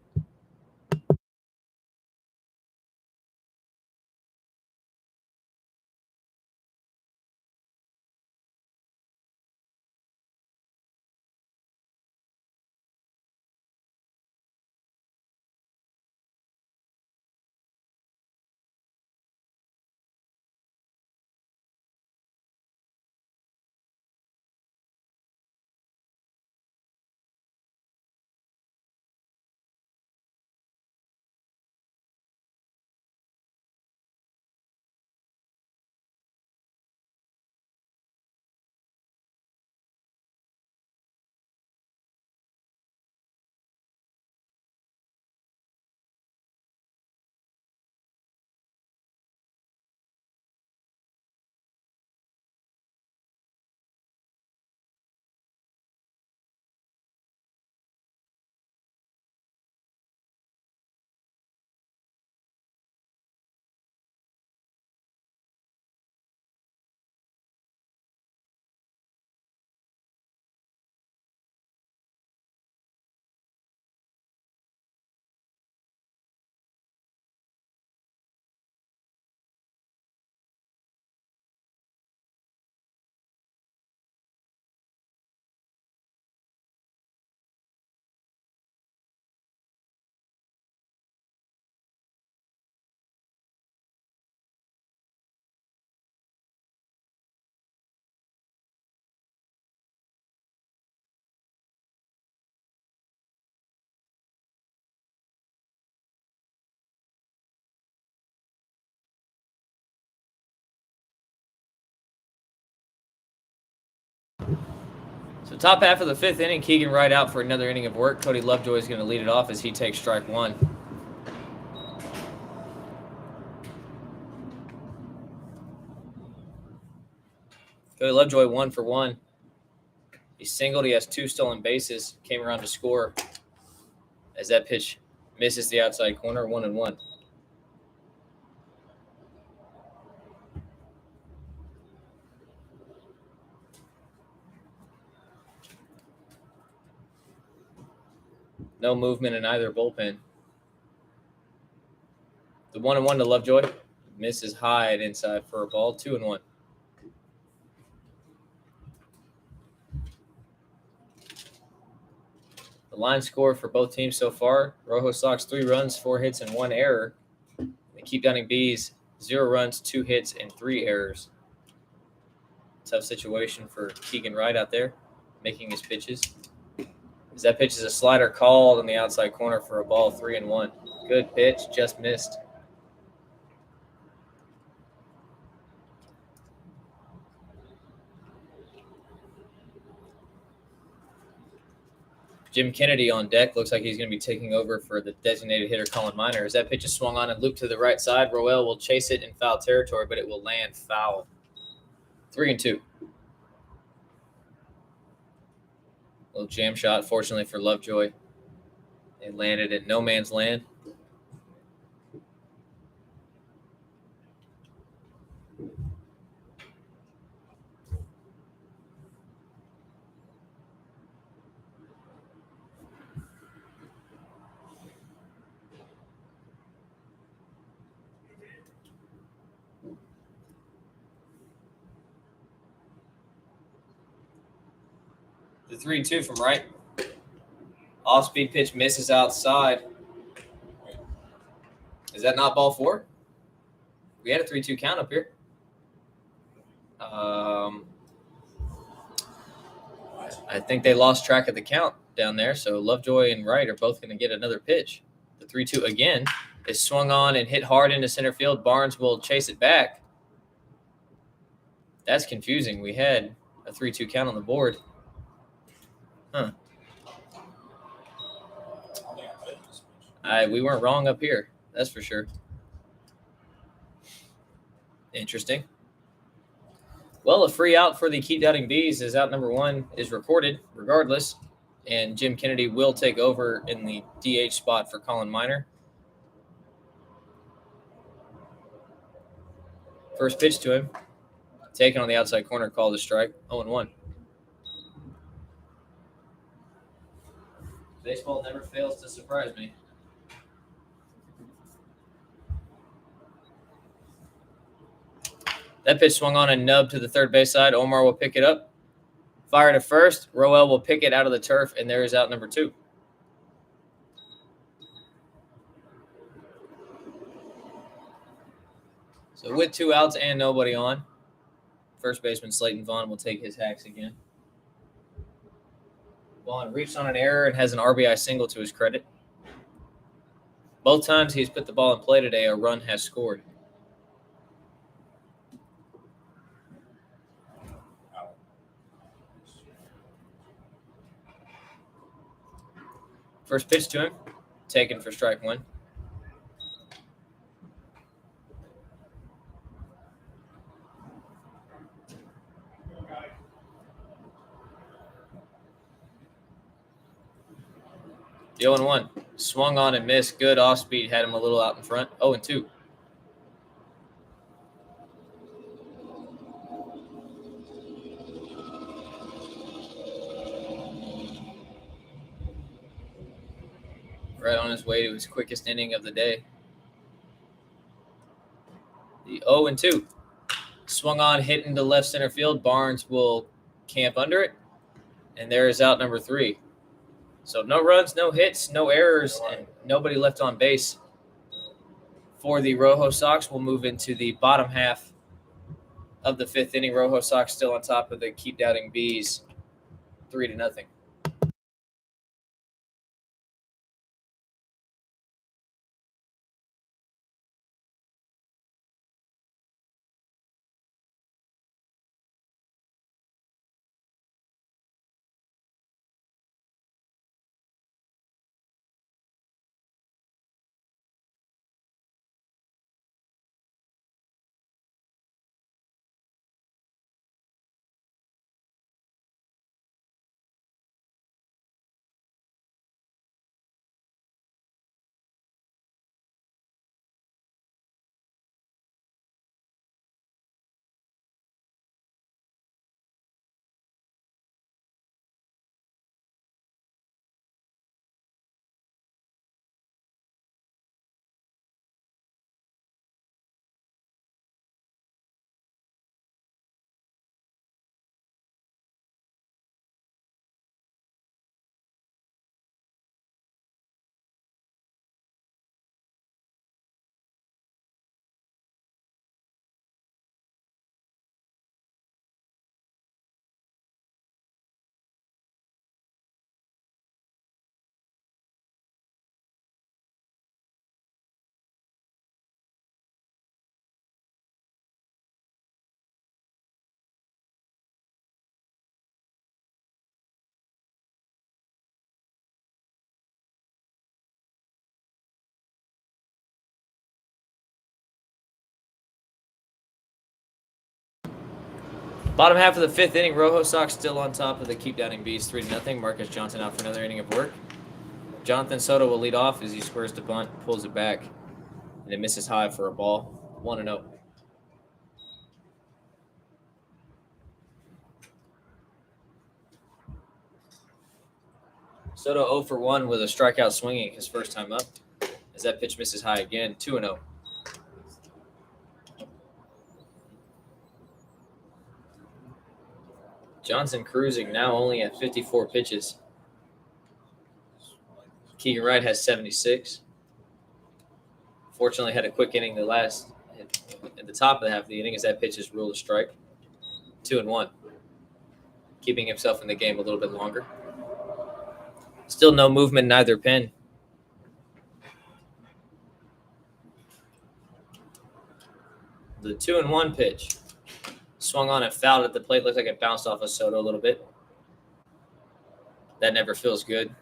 So top half of the 5th inning, Keegan Wright out for another inning of work. Cody Lovejoy is going to lead it off as he takes strike 1. Cody Lovejoy 1 for 1. He singled. He has 2 stolen bases. Came around to score as that pitch misses the outside corner. 1-1. No movement in either bullpen. The 1-1 to Lovejoy misses high and inside for a ball. 2-1. The line score for both teams so far: Rojo Sox 3 runs, 4 hits, and 1 error. The Keep Doubting Bees 0 runs, 2 hits, and 3 errors. Tough situation for Keegan Wright out there making his pitches. As that pitch is a slider called on the outside corner for a ball. 3-1. Good pitch, just missed. Jim Kennedy on deck. Looks like he's going to be taking over for the designated hitter Colin Miner. As that pitch is swung on and looped to the right side, Roel will chase it in foul territory, but it will land foul. 3-2. Little jam shot, fortunately for Lovejoy. They landed at no man's land. The 3-2 from Wright. Off-speed pitch misses outside. Is that not ball 4? We had a 3-2 count up here. I think they lost track of the count down there, so Lovejoy and Wright are both going to get another pitch. The 3-2 again is swung on and hit hard into center field. Barnes will chase it back. That's confusing. We had a 3-2 count on the board. We weren't wrong up here. That's for sure. Interesting. Well, a free out for the Keep Doubting Bees is out number 1 is recorded regardless, and Jim Kennedy will take over in the DH spot for Colin Miner. First pitch to him, taken on the outside corner, called a strike, 0-1. Baseball never fails to surprise me. That pitch swung on and nubbed to the third base side. Omar will pick it up. Fire to first. Roel will pick it out of the turf, and there is out number 2. So with 2 outs and nobody on, first baseman Slayton Vaughn will take his hacks again. Vaughn reached on an error and has an RBI single to his credit. Both times he's put the ball in play today, a run has scored. First pitch to him, taken for strike 1. The 0-1. Swung on and missed. Good off speed. Had him a little out in front. 0-2. Right on his way to his quickest inning of the day. The 0-2. Swung on, hit into left center field. Barnes will camp under it. And there is out number 3. So no runs, no hits, no errors, and nobody left on base for the Rojo Sox. We'll move into the bottom half of the 5th inning. Rojo Sox still on top of the Keep Doubting Bees, 3-0. Bottom half of the 5th inning, Rojo Sox still on top of the Keep Doubting Bees, 3-0. Marcus Johnson out for another inning of work. Jonathan Soto will lead off as he squares to bunt, pulls it back, and it misses high for a ball. 1-0. Soto 0 for 1 with a strikeout swinging his first time up, as that pitch misses high again. 2-0. Johnson cruising now only at 54 pitches. Keegan Wright has 76. Fortunately, had a quick inning at the top of the half of the inning as that pitch is ruled a strike. 2-1. Keeping himself in the game a little bit longer. Still no movement in either pen. The 2-1 pitch. Swung on and fouled at the plate. Looks like it bounced off of Soto a little bit. That never feels good.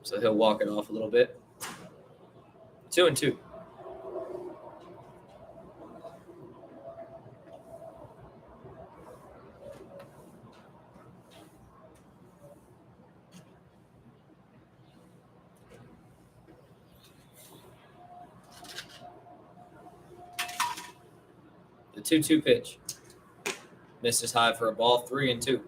So he'll walk it off a little bit. 2-2. 2-2 pitch. Misses high for a ball, 3-2.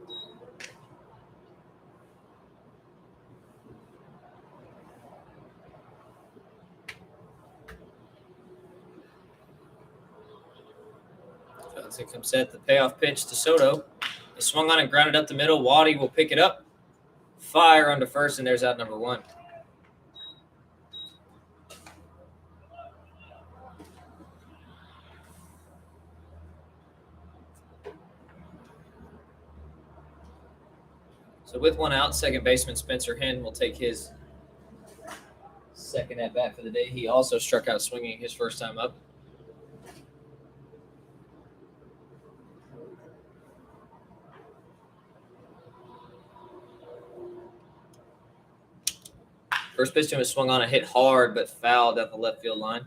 Johnson comes set. The payoff pitch to Soto. He swung on and grounded up the middle. Waddy will pick it up. Fire onto first, and there's out number 1. So with 1 out, second baseman Spencer Henn will take his second at bat for the day. He also struck out swinging his first time up. First pitch to him is swung on and hit hard, but fouled at the left field line.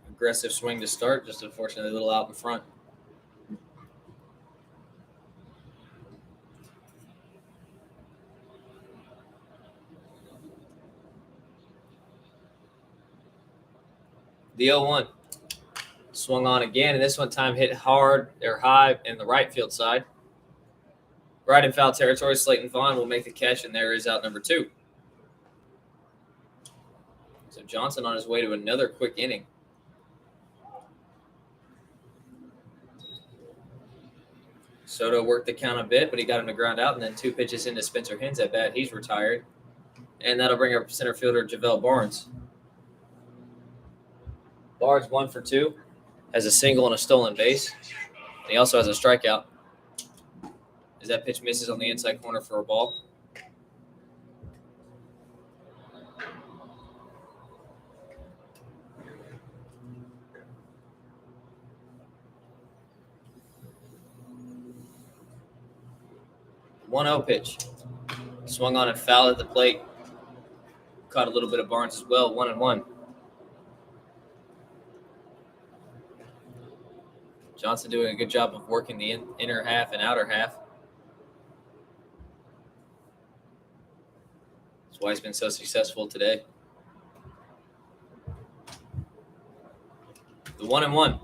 Aggressive swing to start, just unfortunately a little out in front. The 0-1. Swung on again, and this one time hit hard or high in the right field side. Right in foul territory, Slayton Vaughn will make the catch, and there is out number 2. So Johnson on his way to another quick inning. Soto worked the count a bit, but he got him to ground out, and then 2 pitches into Spencer Henn's at bat. He's retired, and that'll bring up center fielder Javel Barnes. Barnes 1 for 2, has a single and a stolen base, and he also has a strikeout. As that pitch misses on the inside corner for a ball. The 1-0 pitch. Swung on and fouled at the plate. Caught a little bit of Barnes as well, 1-1. Johnson doing a good job of working the inner half and outer half. That's why he's been so successful today. The 1-1.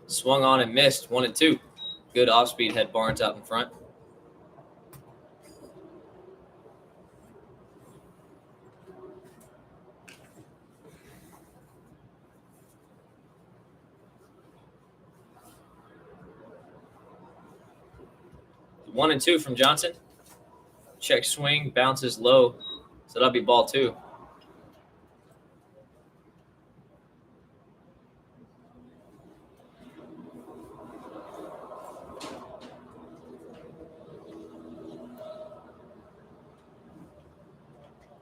Swung on and missed, 1-2. Good off-speed, had Barnes out in front. The 1-2 from Johnson. Check swing, bounces low. So that'll be ball 2.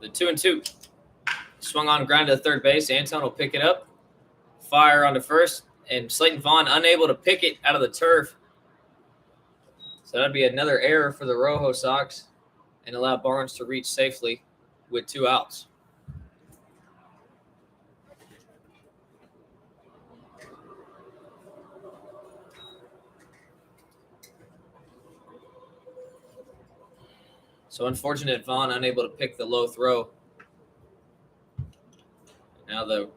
The 2-2. Swung on, grounded to third base. Anton will pick it up. Fire onto first. And Slayton Vaughn unable to pick it out of the turf. So that'd be another error for the ROJO Sox and allow Barnes to reach safely with 2 outs. So unfortunate, Vaughn unable to pick the low throw. Now the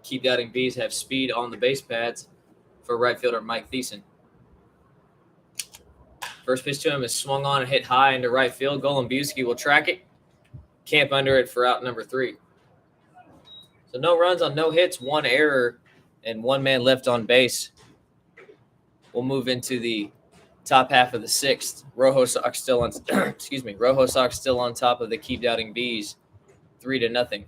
Keep Doubting Bees have speed on the base pads for right fielder Mike Thiessen. First pitch to him is swung on and hit high into right field. Golombiewski will track it. Camp under it for out number 3. So no runs on no hits, 1 error, and 1 man left on base. We'll move into the top half of the 6th. ROJO Sox still on ROJO Sox still on top of the Keep Doubting Bees, 3-0.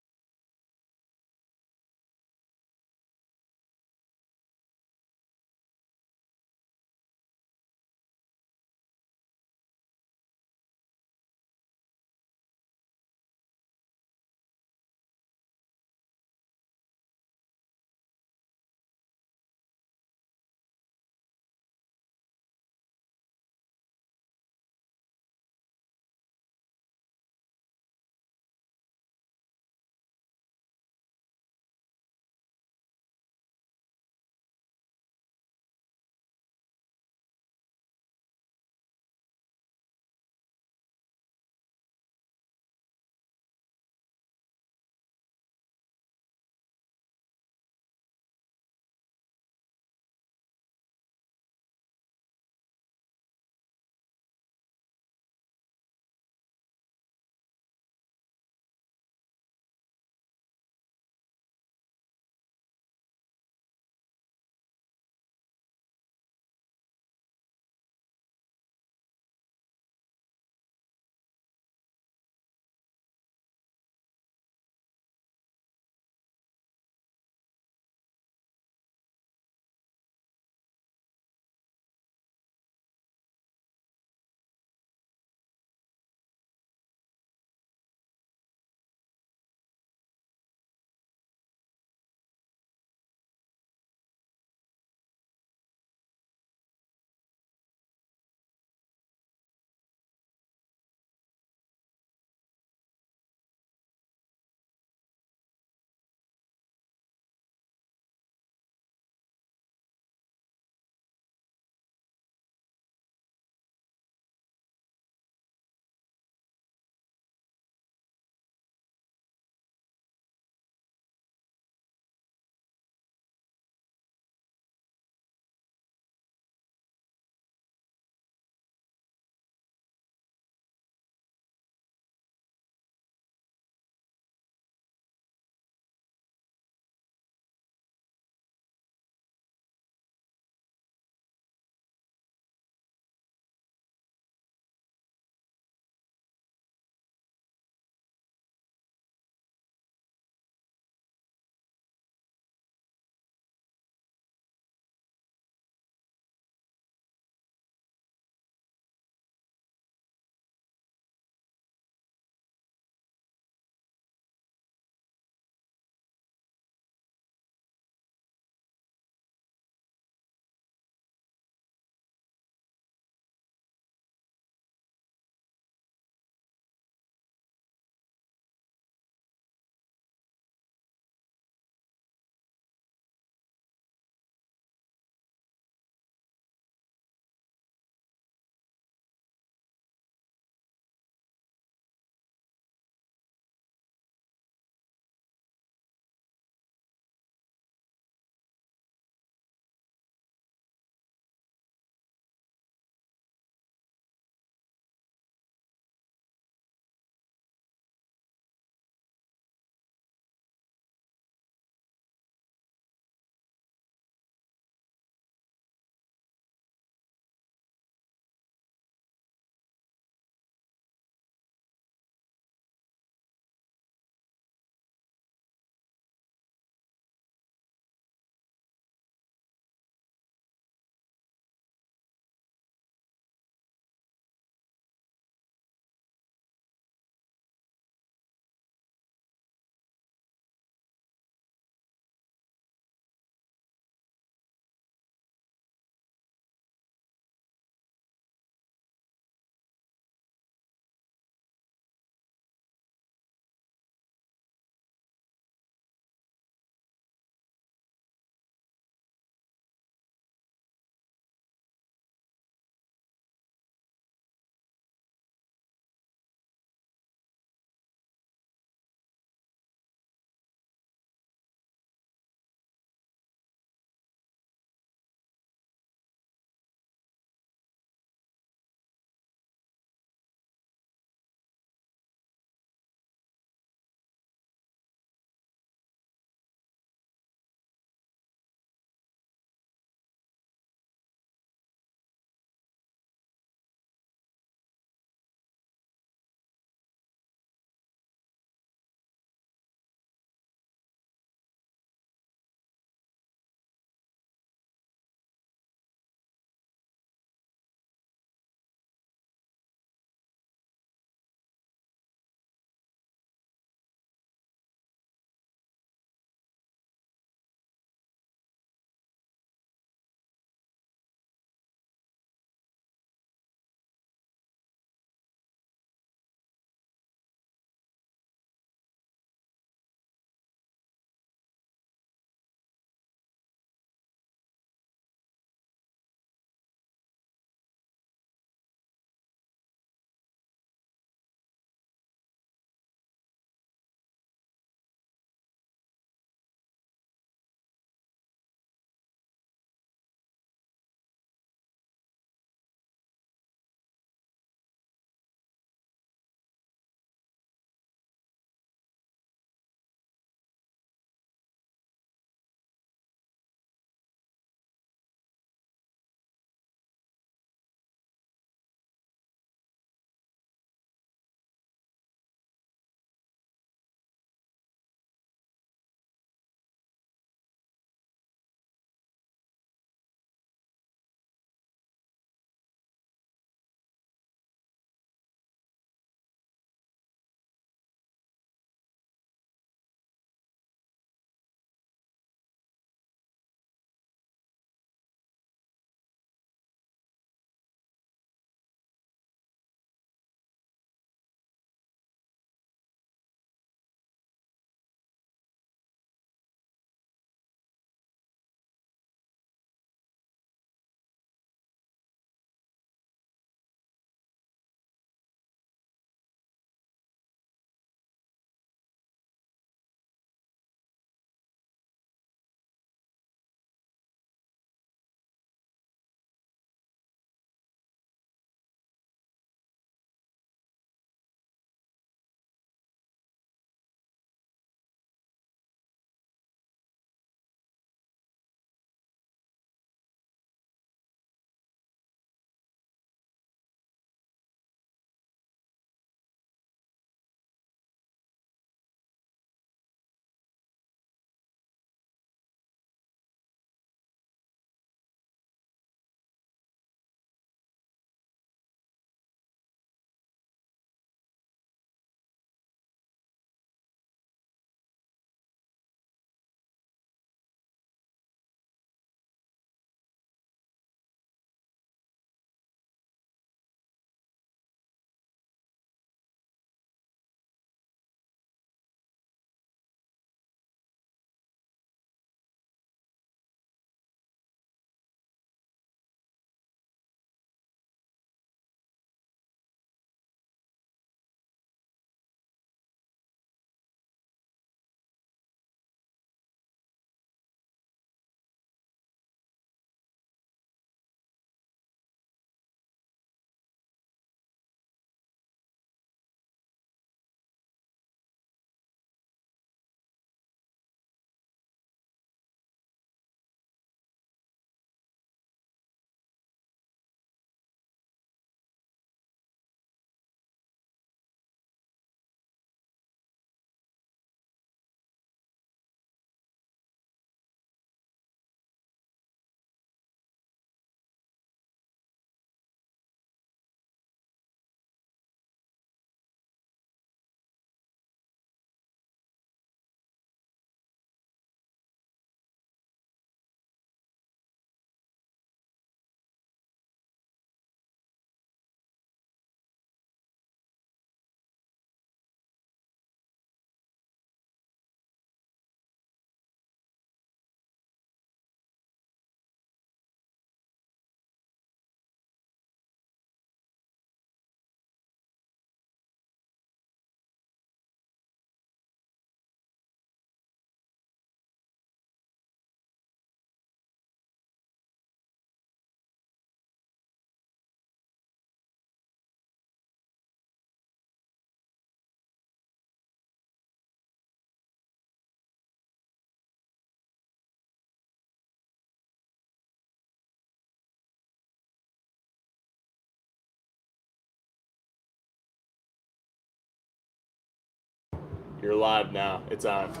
You're live now. It's on. What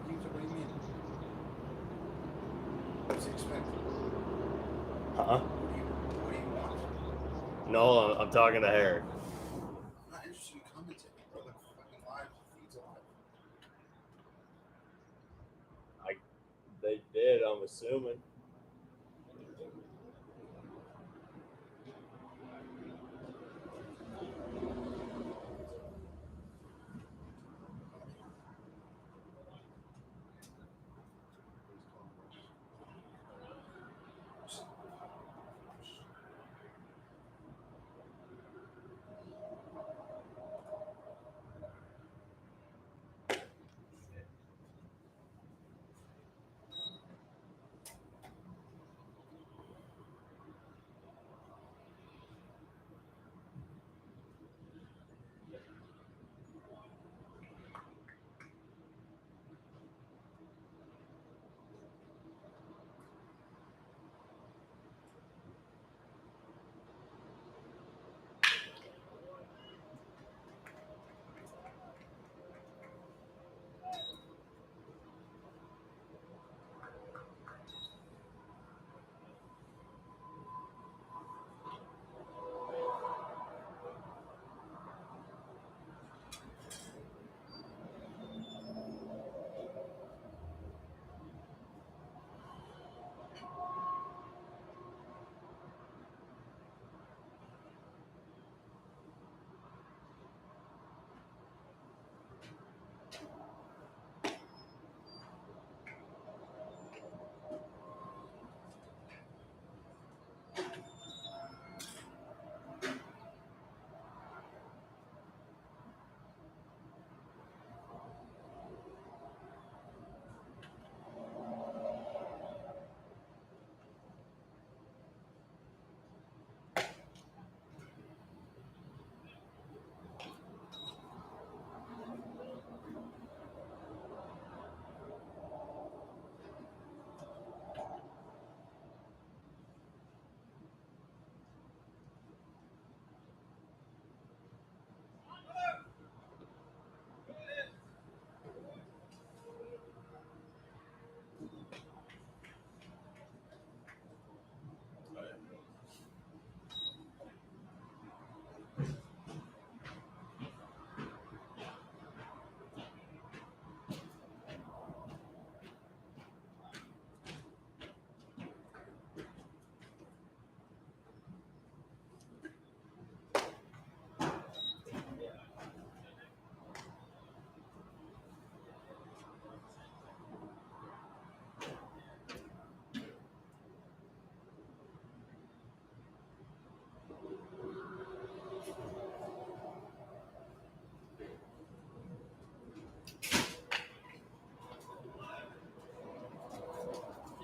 do you mean? What's expected? Huh? What do you want? No, I'm talking to Harry. I'm not interested in commentating, bro. The fucking live feeds alive. They did, I'm assuming.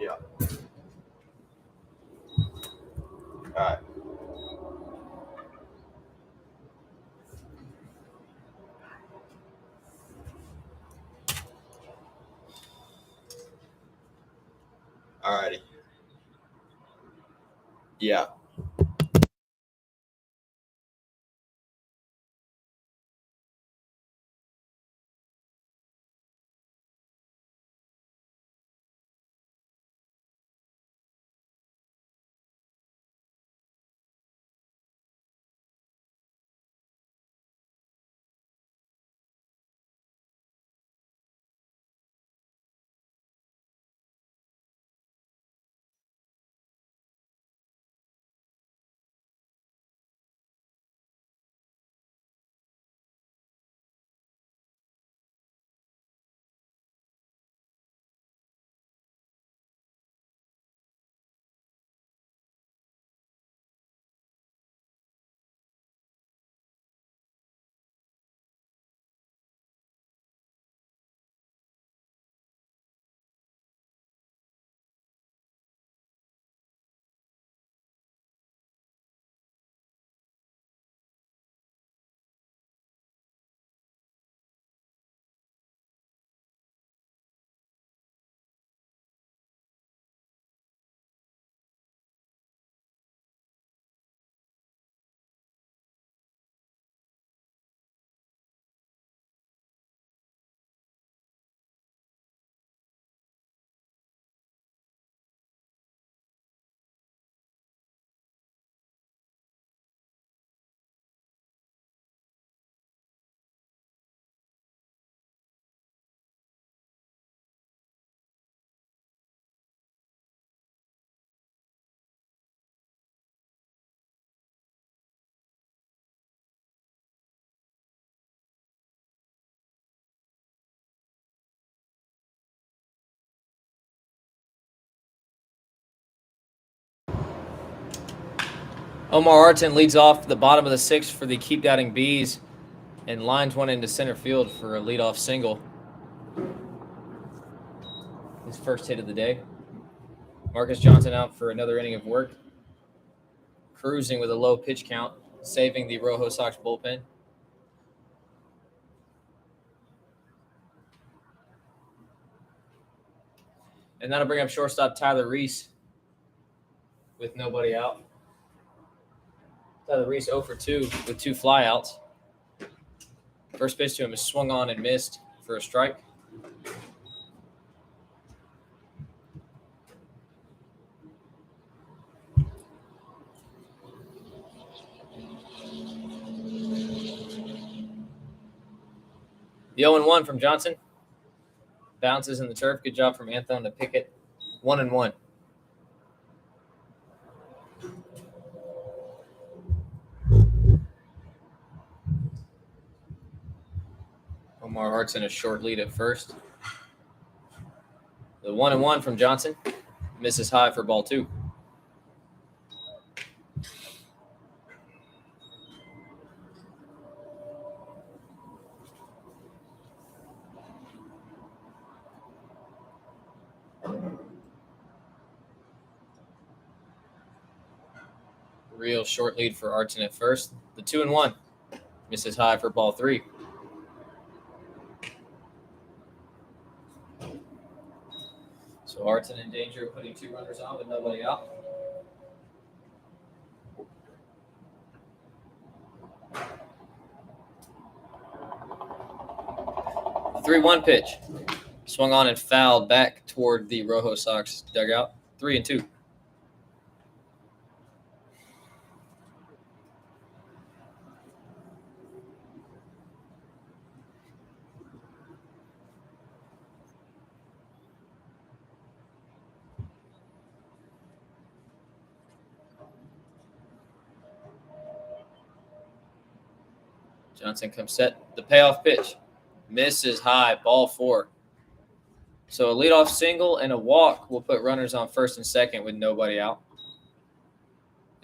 Yeah. All right. All righty. Yeah. Omar Arton leads off the bottom of the sixth for the Keep Doubting Bees and lines one into center field for a leadoff single. His first hit of the day. Marcus Johnson out for another inning of work. Cruising with a low pitch count, saving the Rojo Sox bullpen. And that'll bring up shortstop Tyler Reese with nobody out. Tyler Reese 0 for 2 with 2 flyouts. First pitch to him is swung on and missed for a strike. The 0-1 from Johnson. Bounces in the turf. Good job from Anthony to pick it. 1-1. Omar Hart's in a short lead at first. The 1-1 from Johnson. Misses high for ball 2. Real short lead for Arton at first. The 2-1. Misses high for ball 3. So Arton in danger of putting 2 runners on with nobody out. The 3-1 pitch. Swung on and fouled back toward the Rojo Sox dugout. 3-2. Johnson comes set. The payoff pitch. Misses high. Ball 4. So a leadoff single and a walk will put runners on first and second with nobody out.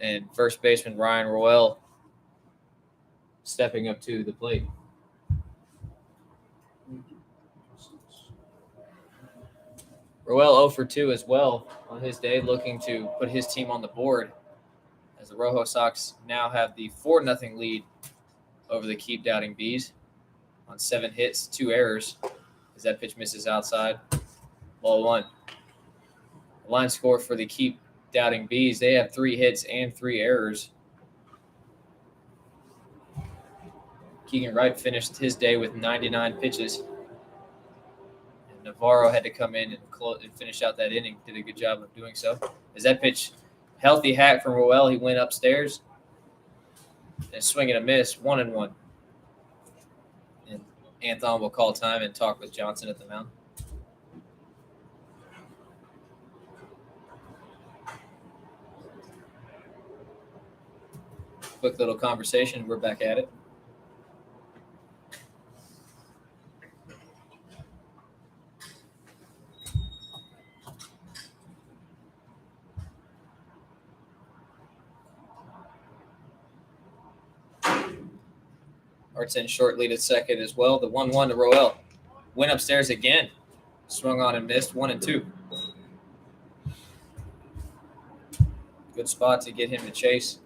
And first baseman Ryan Roel stepping up to the plate. Roel 0 for 2 as well on his day, looking to put his team on the board as the Rojo Sox now have the 4-0 lead over the Keep Doubting Bees on 7 hits, 2 errors as that pitch misses outside. Ball 1. The line score for the Keep Doubting Bees, they have 3 hits and 3 errors. Keegan Wright finished his day with 99 pitches. And Navarro had to come in and finish out that inning. Did a good job of doing so. As that pitch, healthy hack from Roel, he went upstairs and swing and a miss, 1-1. And Anthon will call time and talk with Johnson at the mound. Quick little conversation. We're back at it. Art's in short lead at second as well. The 1-1 to Roel. Went upstairs again. Swung on and missed, 1-2. Good spot to get him to chase.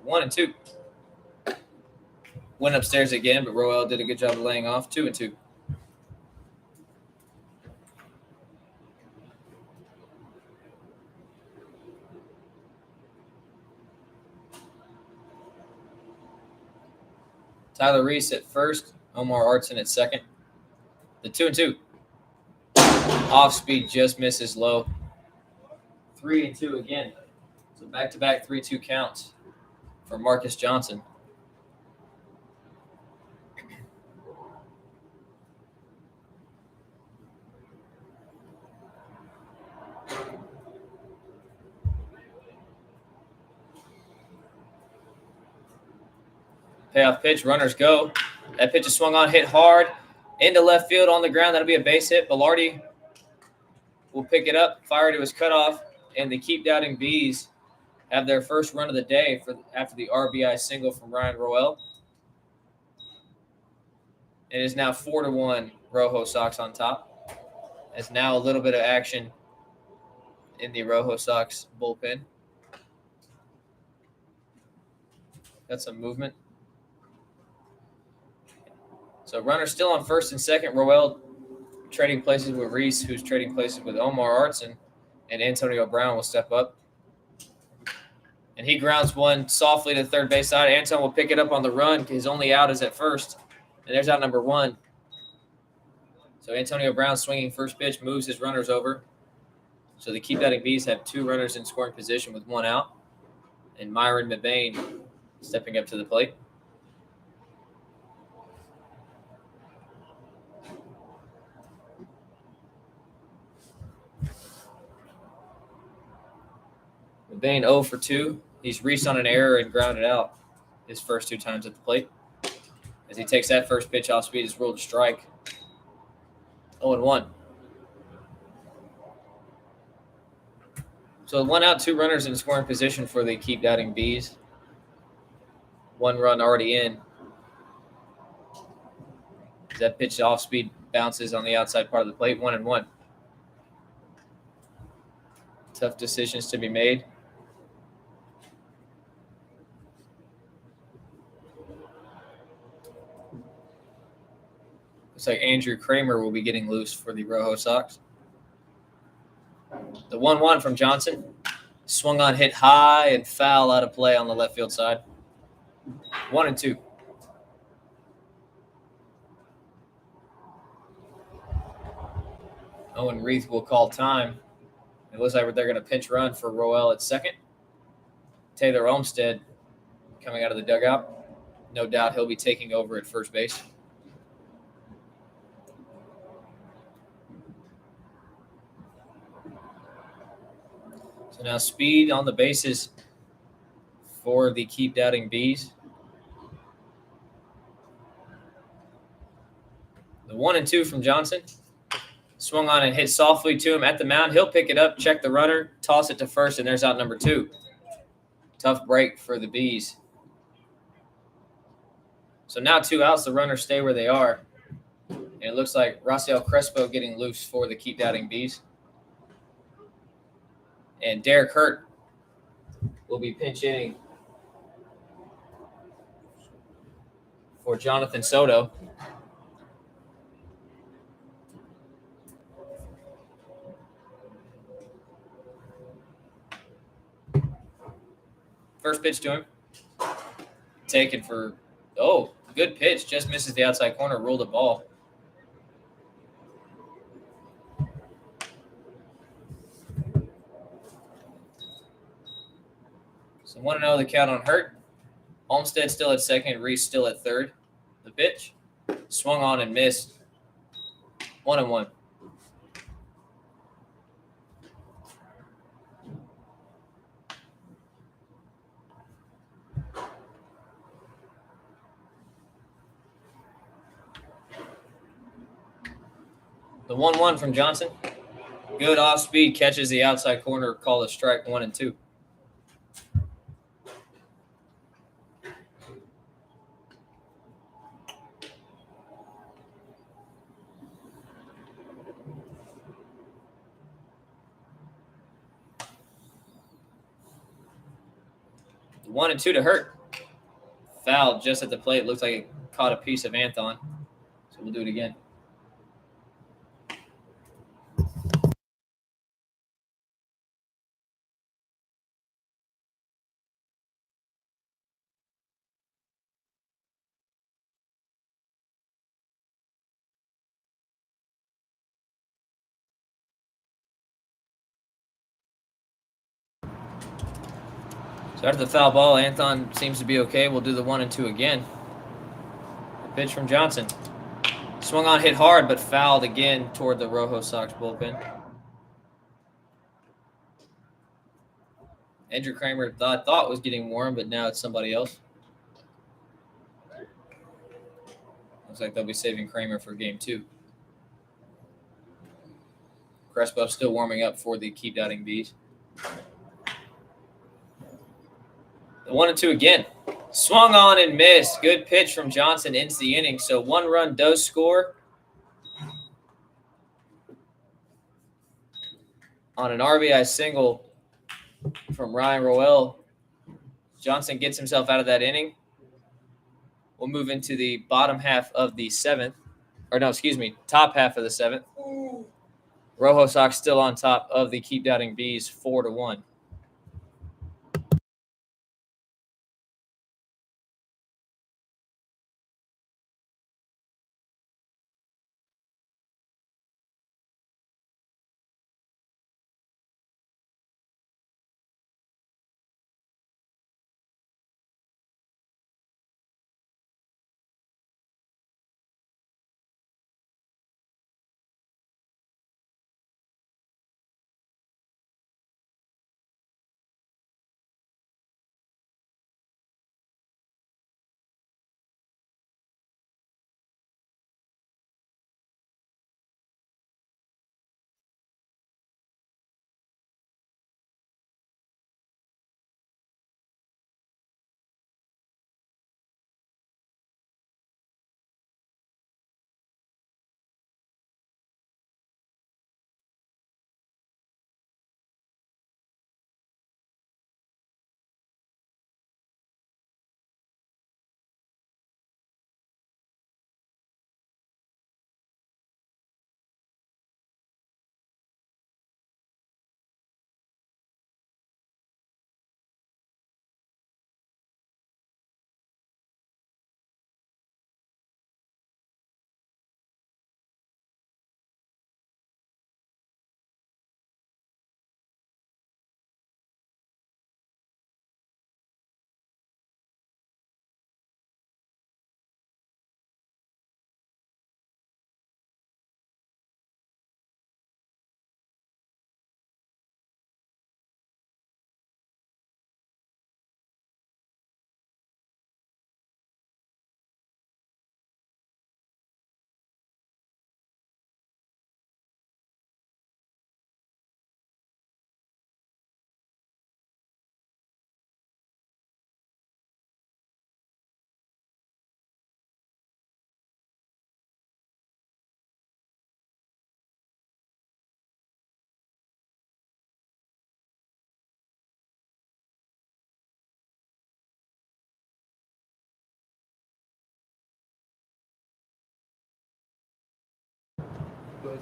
One and two. Went upstairs again, but Roel did a good job of laying off. 2-2. Tyler Reese at first. Omar Artson at second. The 2-2. Off speed just misses low. 3-2 again. So back-to-back 3-2 counts for Marcus Johnson. Payoff pitch. Runners go. That pitch is swung on, hit hard into left field on the ground. That'll be a base hit. Velarde will pick it up, fire to his cutoff, and the Keep Doubting Bees have their first run of the day after the RBI single from Ryan Roel. It is now 4-1 Rojo Sox on top. There's now a little bit of action in the Rojo Sox bullpen. Got some movement. So runner still on first and second. Roel trading places with Reese, who's trading places with Omar Artson, and Antonio Brown will step up. And he grounds one softly to the third base side. Anton will pick it up on the run. His only out is at first. And there's out number one. So Antonio Brown swinging first pitch moves his runners over. So the Keep Doubting Bees have 2 runners in scoring position with 1 out. And Myron Mebane stepping up to the plate. Mebane 0 for 2. He's reached on an error and grounded out his first 2 times at the plate. As he takes that first pitch off speed, is ruled a strike. 0-1. So 1 out, 2 runners in scoring position for the Keep Doubting Bees. 1 run already in. That pitch off speed bounces on the outside part of the plate. 1-1. Tough decisions to be made. Looks like Andrew Kramer will be getting loose for the Rojo Sox. The 1-1 from Johnson. Swung on, hit high and foul out of play on the left field side. 1-2. Owen Reith will call time. It looks like they're going to pinch run for Roel at second. Taylor Olmstead coming out of the dugout. No doubt he'll be taking over at first base. So now speed on the bases for the Keep Doubting Bees. The 1-2 from Johnson. Swung on and hit softly to him at the mound. He'll pick it up, check the runner, toss it to first, and there's out number 2. Tough break for the Bees. So now 2 outs. The runners stay where they are. And it looks like Raciel Crespo getting loose for the Keep Doubting Bees. And Derek Hurt will be pinch hitting for Jonathan Soto. First pitch to him. Taken for, good pitch. Just misses the outside corner, ruled a ball. So 1-0 the count on Hurt. Olmstead still at second. Reese still at third. The pitch. Swung on and missed. 1-1. The 1-1 from Johnson. Good off speed, catches the outside corner, called a strike. 1-2. The 1-2 to Hurt. Fouled just at the plate. Looks like it caught a piece of Anthon. So we'll do it again. So after the foul ball, Anthon seems to be okay. We'll do the 1-2 again. The pitch from Johnson. Swung on, hit hard, but fouled again toward the Rojo Sox bullpen. Andrew Kramer thought was getting warm, but now it's somebody else. Looks like they'll be saving Kramer for game 2. Crespo still warming up for the Keep Doubting Bees. The 1-2 again. Swung on and missed. Good pitch from Johnson ends the inning. So 1 run does score on an RBI single from Ryan Roel. Johnson gets himself out of that inning. We'll move into the bottom half of the 7th. Or no, excuse me, top half of the 7th. Rojo Sox still on top of the Keep Doubting Bees 4-1.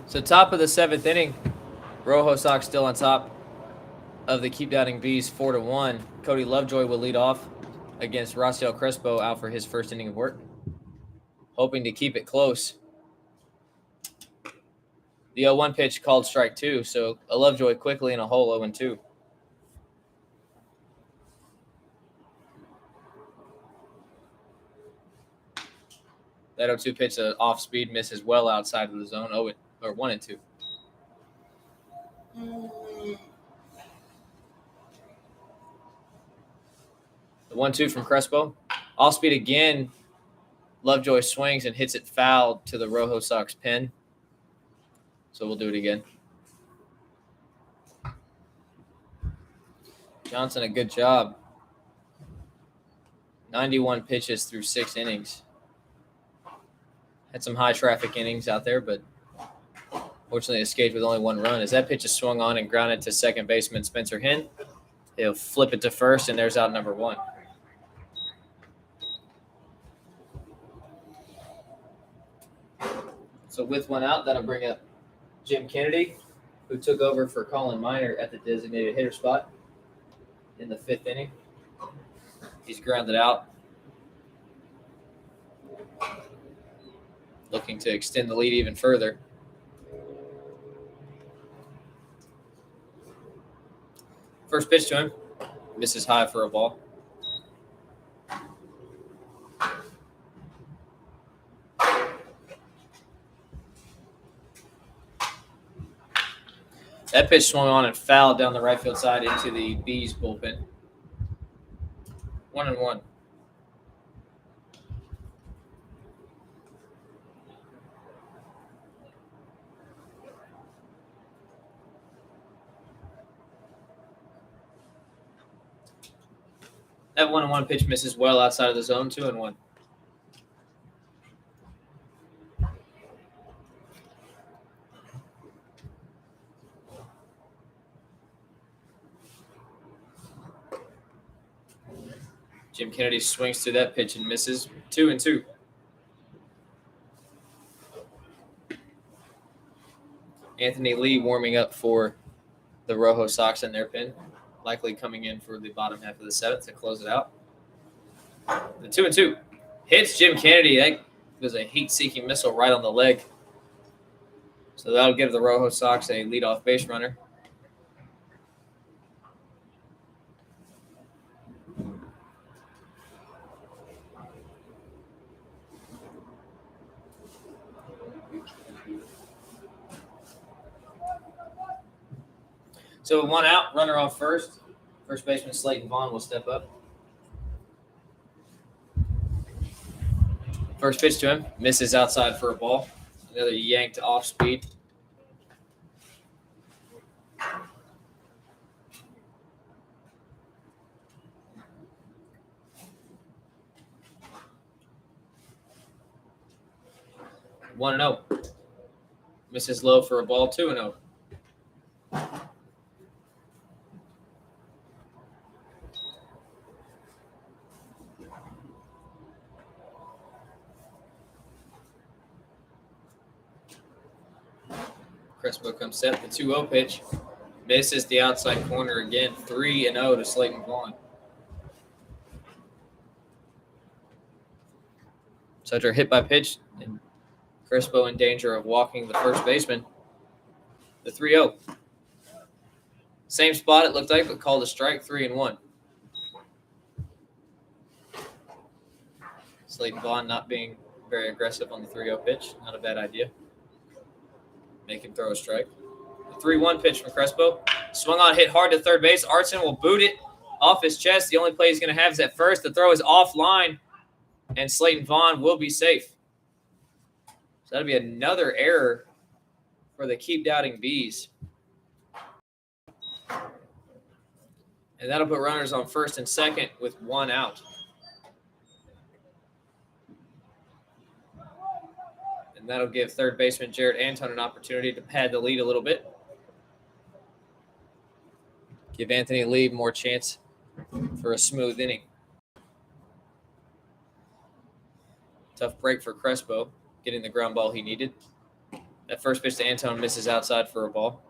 So top of the 7th inning, Rojo Sox still on top of the Keep Doubting Bees 4-1. Cody Lovejoy will lead off against Raciel Crespo out for his first inning of work, hoping to keep it close. The 0-1 pitch called strike 2, so a Lovejoy quickly in a hole 0-2. That 0-2 pitch, an off-speed, misses well outside of the zone, 1-2. The 1-2 from Crespo. Off-speed again. Lovejoy swings and hits it foul to the Rojo Sox pin. So we'll do it again. Johnson, a good job. 91 pitches through 6 innings. Had some high traffic innings out there, but fortunately escaped with only 1 run. As that pitch is swung on and grounded to second baseman Spencer Hinn, he'll flip it to first, and there's out number 1. So with 1 out, that'll bring up Jim Kennedy, who took over for Colin Miner at the designated hitter spot in the 5th inning. He's grounded out, looking to extend the lead even further. First pitch to him, misses high for a ball. That pitch swung on and fouled down the right field side into the Bees bullpen. 1-1. That 1-1 pitch misses well outside of the zone, 2-1. Jim Kennedy swings through that pitch and misses, 2-2. Anthony Lee warming up for the Rojo Sox in their pen, likely coming in for the bottom half of the seventh to close it out. The 2-2 hits Jim Kennedy. That was a heat-seeking missile right on the leg. So that'll give the Rojo Sox a leadoff base runner. So with one out, runner on first. First baseman Slayton Vaughn will step up. First pitch to him, misses outside for a ball. Another yanked off speed. One and 0. Misses low for a ball, 2-0. Crespo comes set. The 2-0 pitch misses the outside corner again. 3-0 to Slayton Vaughn. Such a hit by pitch, and Crespo in danger of walking the first baseman. The 3-0. Same spot it looked like, but called a strike. 3-1. Slayton Vaughn not being very aggressive on the 3-0 pitch. Not a bad idea. Make him throw a strike. The 3-1 pitch from Crespo. Swung on, hit hard to third base. Artson will boot it off his chest. The only play he's going to have is at first. The throw is offline, and Slayton Vaughn will be safe. So that'll be another error for the Keep Doubting Bees. And that'll put runners on first and second with one out. And that'll give third baseman Jarrett Anton an opportunity to pad the lead a little bit. Give Anthony Lee more chance for a smooth inning. Tough break for Crespo, getting the ground ball he needed. That first pitch to Anton misses outside for a ball.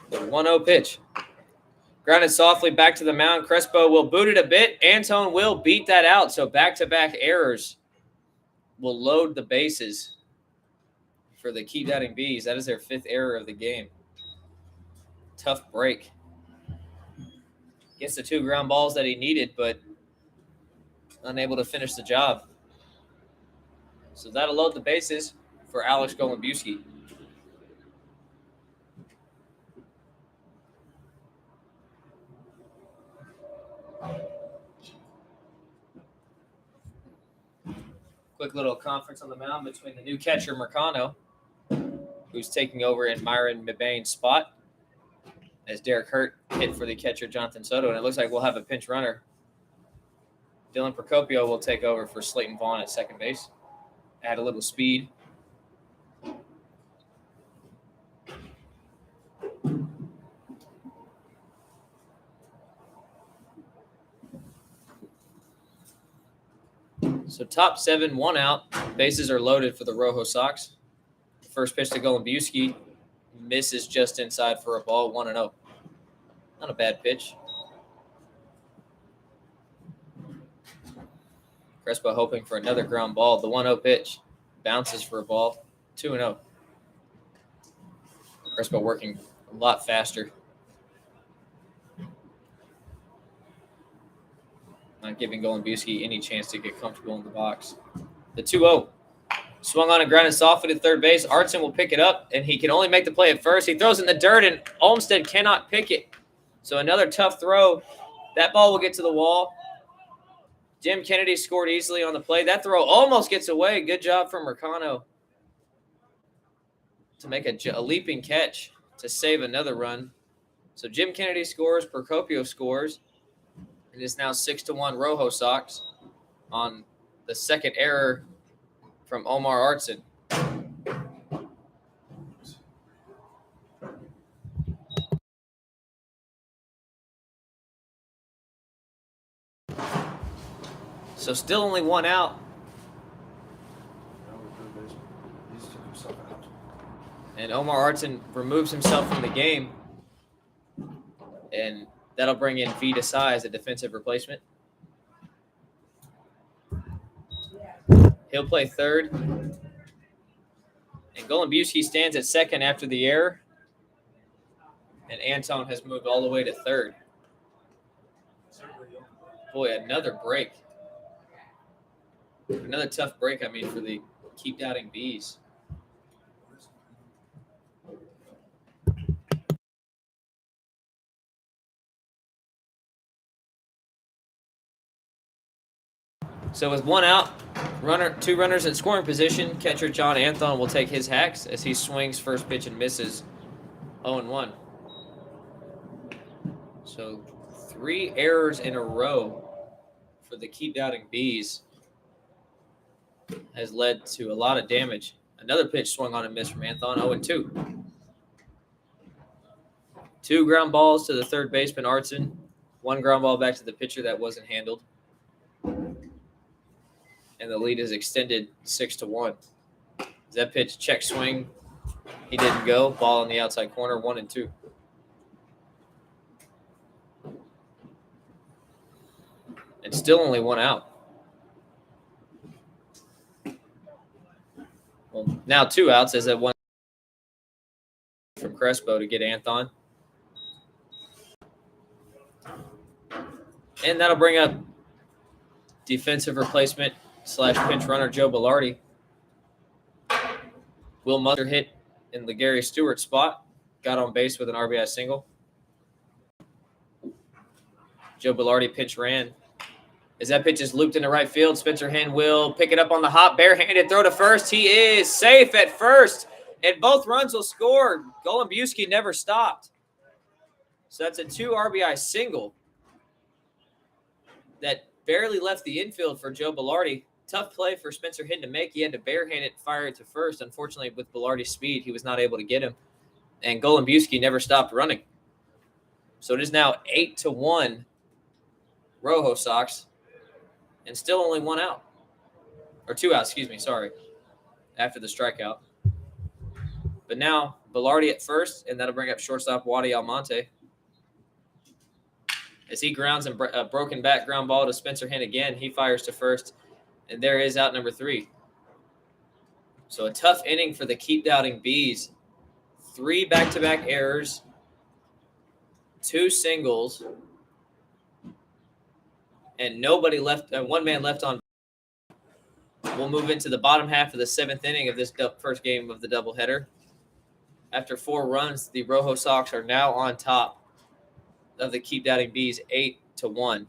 The 1-0 pitch. Grounded softly back to the mound. Crespo will boot it a bit. Anton will beat that out. So back-to-back errors will load the bases for the Keep Doubting Bees. That is their fifth error of the game. Tough break. Gets the 2 ground balls that he needed, but unable to finish the job. So that'll load the bases for Alex Golombuski. Quick little conference on the mound between the new catcher, Mercano, who's taking over in Myron Mebane's spot, as Derek Hurt hit for the catcher, Jonathan Soto. And it looks like we'll have a pinch runner. Dylan Procopio will take over for Slayton Vaughn at second base. Add a little speed. So top 7, 1 out. Bases are loaded for the Rojo Sox. First pitch to Golombuski misses just inside for a ball, 1-0. Not a bad pitch. Crespo hoping for another ground ball. The 1-0 pitch bounces for a ball, 2-0. Crespo working a lot faster. Not giving Golombuski any chance to get comfortable in the box. The 2-0. Swung on and grounded softly to third base. Artson will pick it up, and he can only make the play at first. He throws in the dirt, and Olmstead cannot pick it. So another tough throw. That ball will get to the wall. Jim Kennedy scored easily on the play. That throw almost gets away. Good job from Mercano to make a leaping catch to save another run. So Jim Kennedy scores, Procopio scores. It is now 6-1 Rojo Sox on the second error from Omar Artson. So still only one out. And Omar Artson removes himself from the game. And that'll bring in Vita Sai as a defensive replacement. He'll play third. And Golombuski stands at second after the error. And Anton has moved all the way to third. Boy, another break. Another tough break, for the Keep Doubting Bees. So with one out, two runners in scoring position, catcher John Anthon will take his hacks as he swings first pitch and misses 0-1. So 3 errors in a row for the Keep Doubting Bees has led to a lot of damage. Another pitch swung on and missed from Anthon, 0-2. 2 ground balls to the third baseman, Artson. 1 ground ball back to the pitcher that wasn't handled. And the lead is extended 6-1. That pitch, check swing. He didn't go. Ball in the outside corner, 1-2. And still only 1 out. Well, now 2 outs as that one from Crespo to get Anthon. And that'll bring up defensive replacement / pinch runner Joe Bilardi. Will Muster hit in the Gary Stewart spot. Got on base with an RBI single. Joe Bilardi pitch ran. As that pitch is looped into right field, Spencer Hen will pick it up on the hop, barehanded throw to first. He is safe at first, and both runs will score. Golombuski never stopped. So that's a 2 RBI single that barely left the infield for Joe Bilardi. Tough play for Spencer Hen to make. He had to barehand it and fire it to first. Unfortunately, with Bilardi's speed, he was not able to get him. And Golombuski never stopped running. So it is now 8-1 Rojo Sox. And still only 1 out. Or 2 outs, sorry. After the strikeout. But now, Bilardi at first, and that'll bring up shortstop Wadi Almonte. As he grounds a broken back ground ball to Spencer Hen again, he fires to first. And there is out number 3. So a tough inning for the Keep Doubting Bees. 3 back-to-back errors. 2 singles. And nobody left. 1 man left on. We'll move into the bottom half of the 7th inning of this first game of the doubleheader. After 4 runs, the Rojo Sox are now on top of the Keep Doubting Bees 8-1.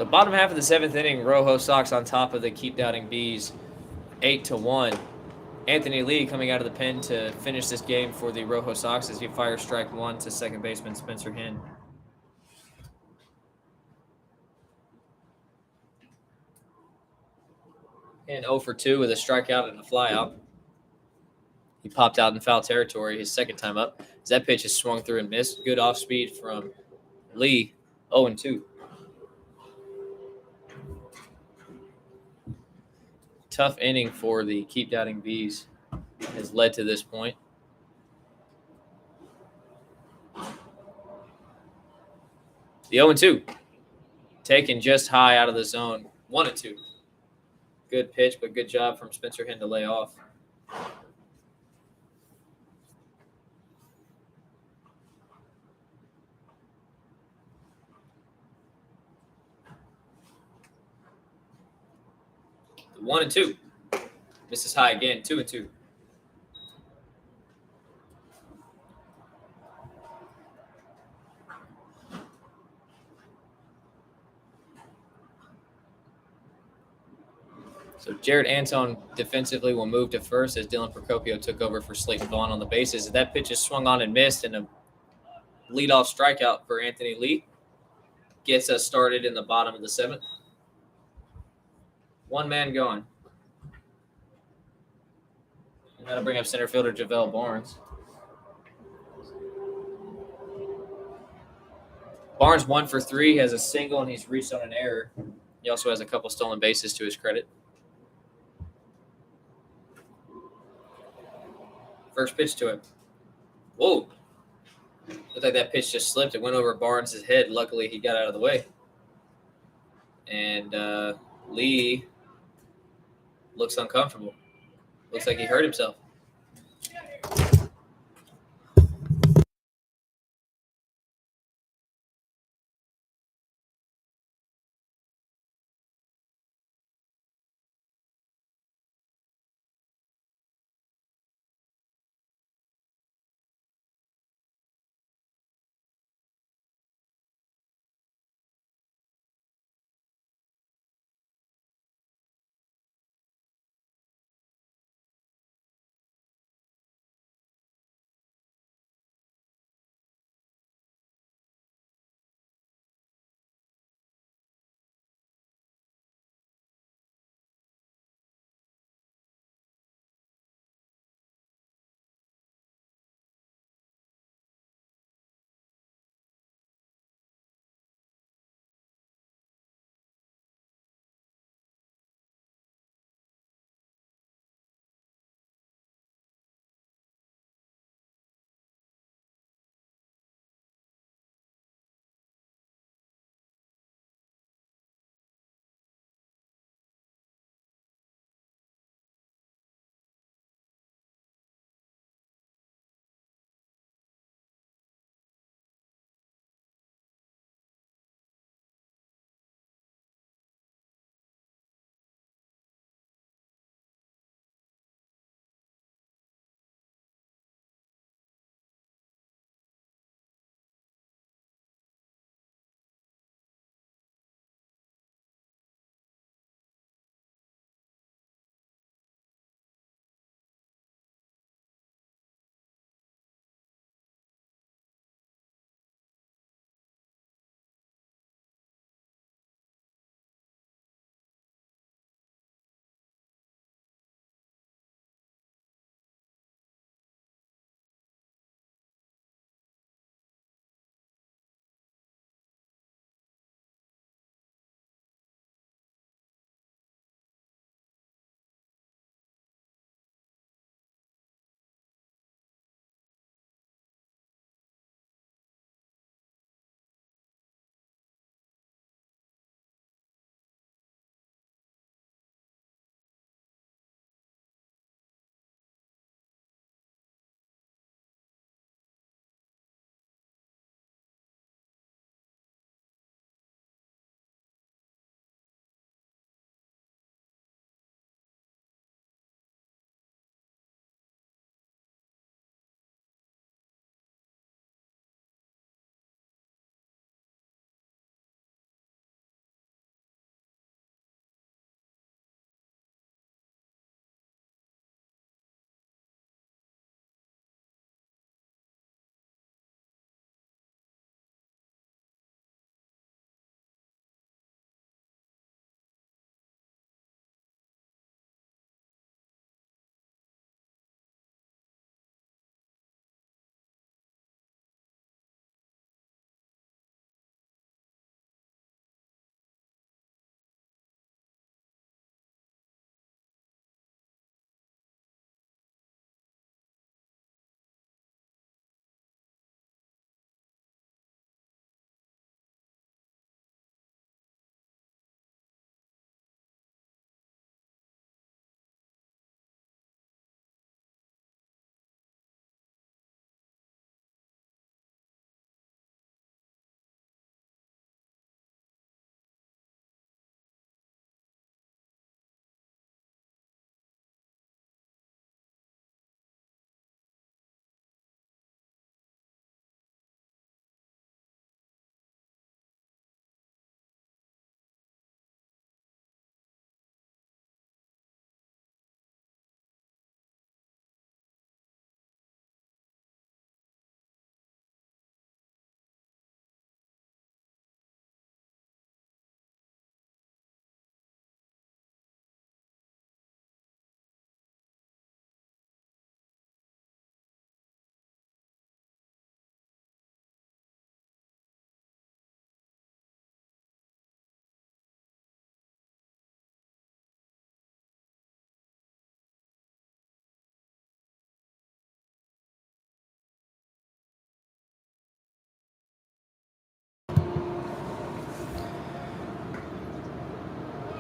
So bottom half of the 7th inning, ROJO Sox on top of the Keep Doubting Bees, 8-1. Anthony Lee coming out of the pen to finish this game for the ROJO Sox as he fires strike one to second baseman Spencer Hinn. And 0 for 2 with a strikeout and a flyout. He popped out in foul territory his second time up. As that pitch is swung through and missed. Good off speed from Lee, 0-2. Tough inning for the Keep Doubting Bees has led to this point. The 0-2. Taken just high out of the zone. 1-2. Good pitch, but good job from Spencer Hinn to lay off. The 1-2. Misses high again. 2-2. So Jared Antone defensively will move to first as Dylan Procopio took over for Slayton Vaughn on the bases. That pitch is swung on and missed, and a leadoff strikeout for Anthony Lee gets us started in the bottom of the 7th. One man going. And that'll bring up center fielder JaVale Barnes. Barnes 1 for 3, has a single, and he's reached on an error. He also has a couple stolen bases to his credit. First pitch to him. Whoa. Looked like that pitch just slipped. It went over Barnes' head. Luckily, he got out of the way. And Lee looks uncomfortable. Looks like he hurt himself.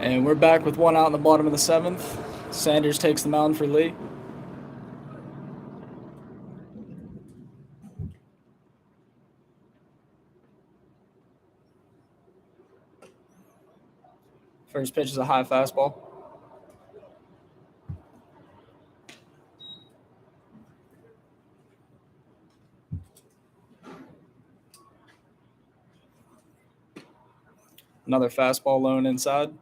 And we're back with one out in the bottom of the 7th. Sanders takes the mound for Lee. First pitch is a high fastball. Another fastball low and inside.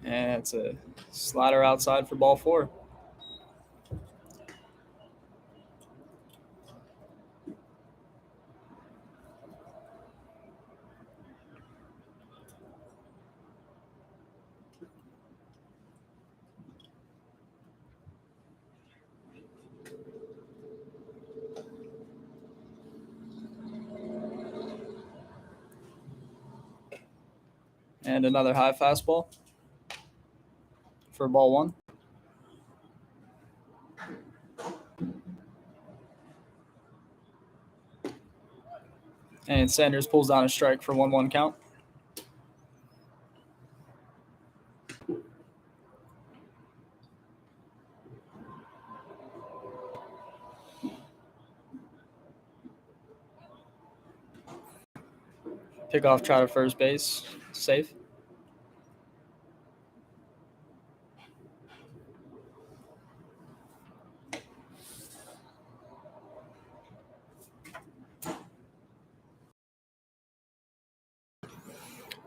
And it's a slider outside for ball 4. And another high fastball for ball 1. And Sanders pulls down a strike for 1-1 count. Pick off, try to first base. Safe.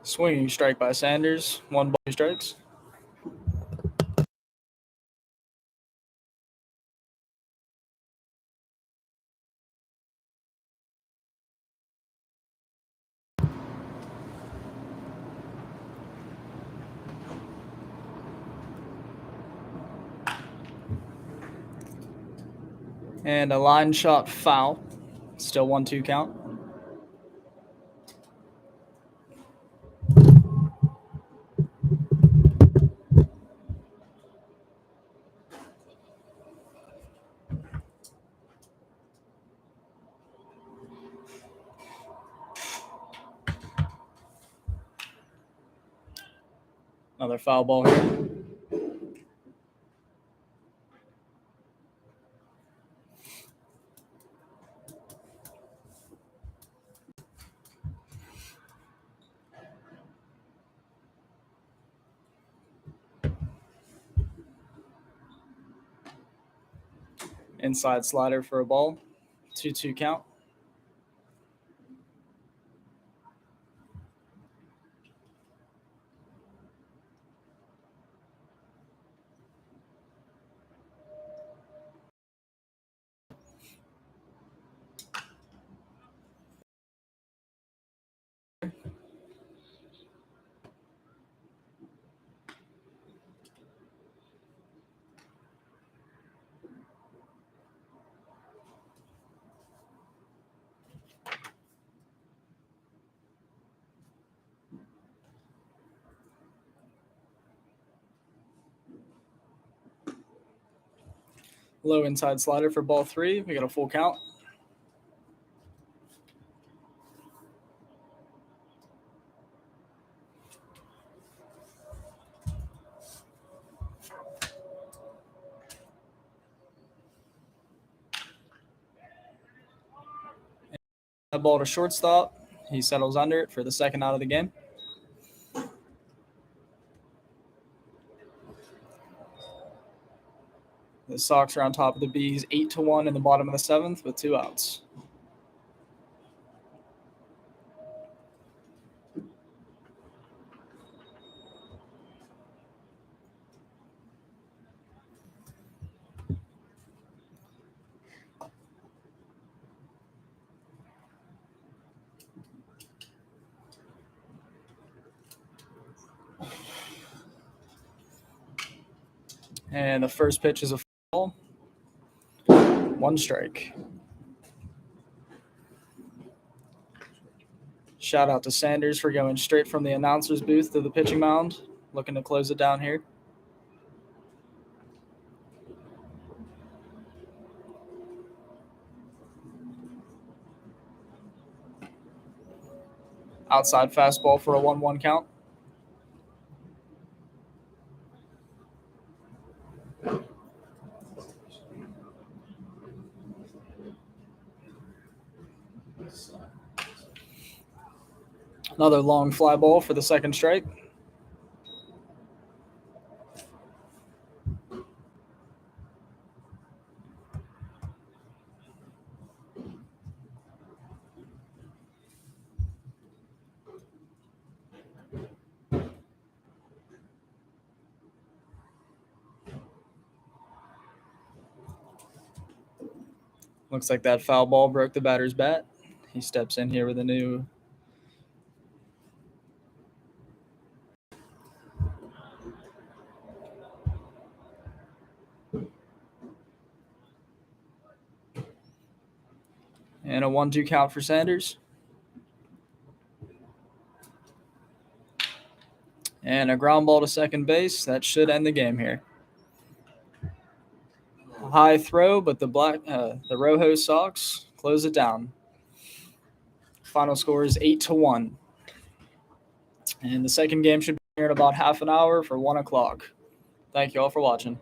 Swinging strike by Sanders. 1 ball, 2 strikes. And a line shot foul. Still 1-2 count. Another foul ball here. Inside slider for a ball. 2-2 count. Low inside slider for ball 3. We got a full count. A ball to shortstop. He settles under it for the second out of the game. The Sox are on top of the Bees 8-1 in the bottom of the 7th with 2 outs. And the first pitch is a ball. 1 strike. Shout out to Sanders for going straight from the announcer's booth to the pitching mound. Looking to close it down here. Outside fastball for a 1-1 count. Another long fly ball for the second strike. Looks like that foul ball broke the batter's bat. He steps in here with a new and a 1-2 count for Sanders. And a ground ball to second base. That should end the game here. High throw, but the ROJO Sox close it down. Final score is 8-1. And the second game should be here in about half an hour for 1 o'clock. Thank you all for watching.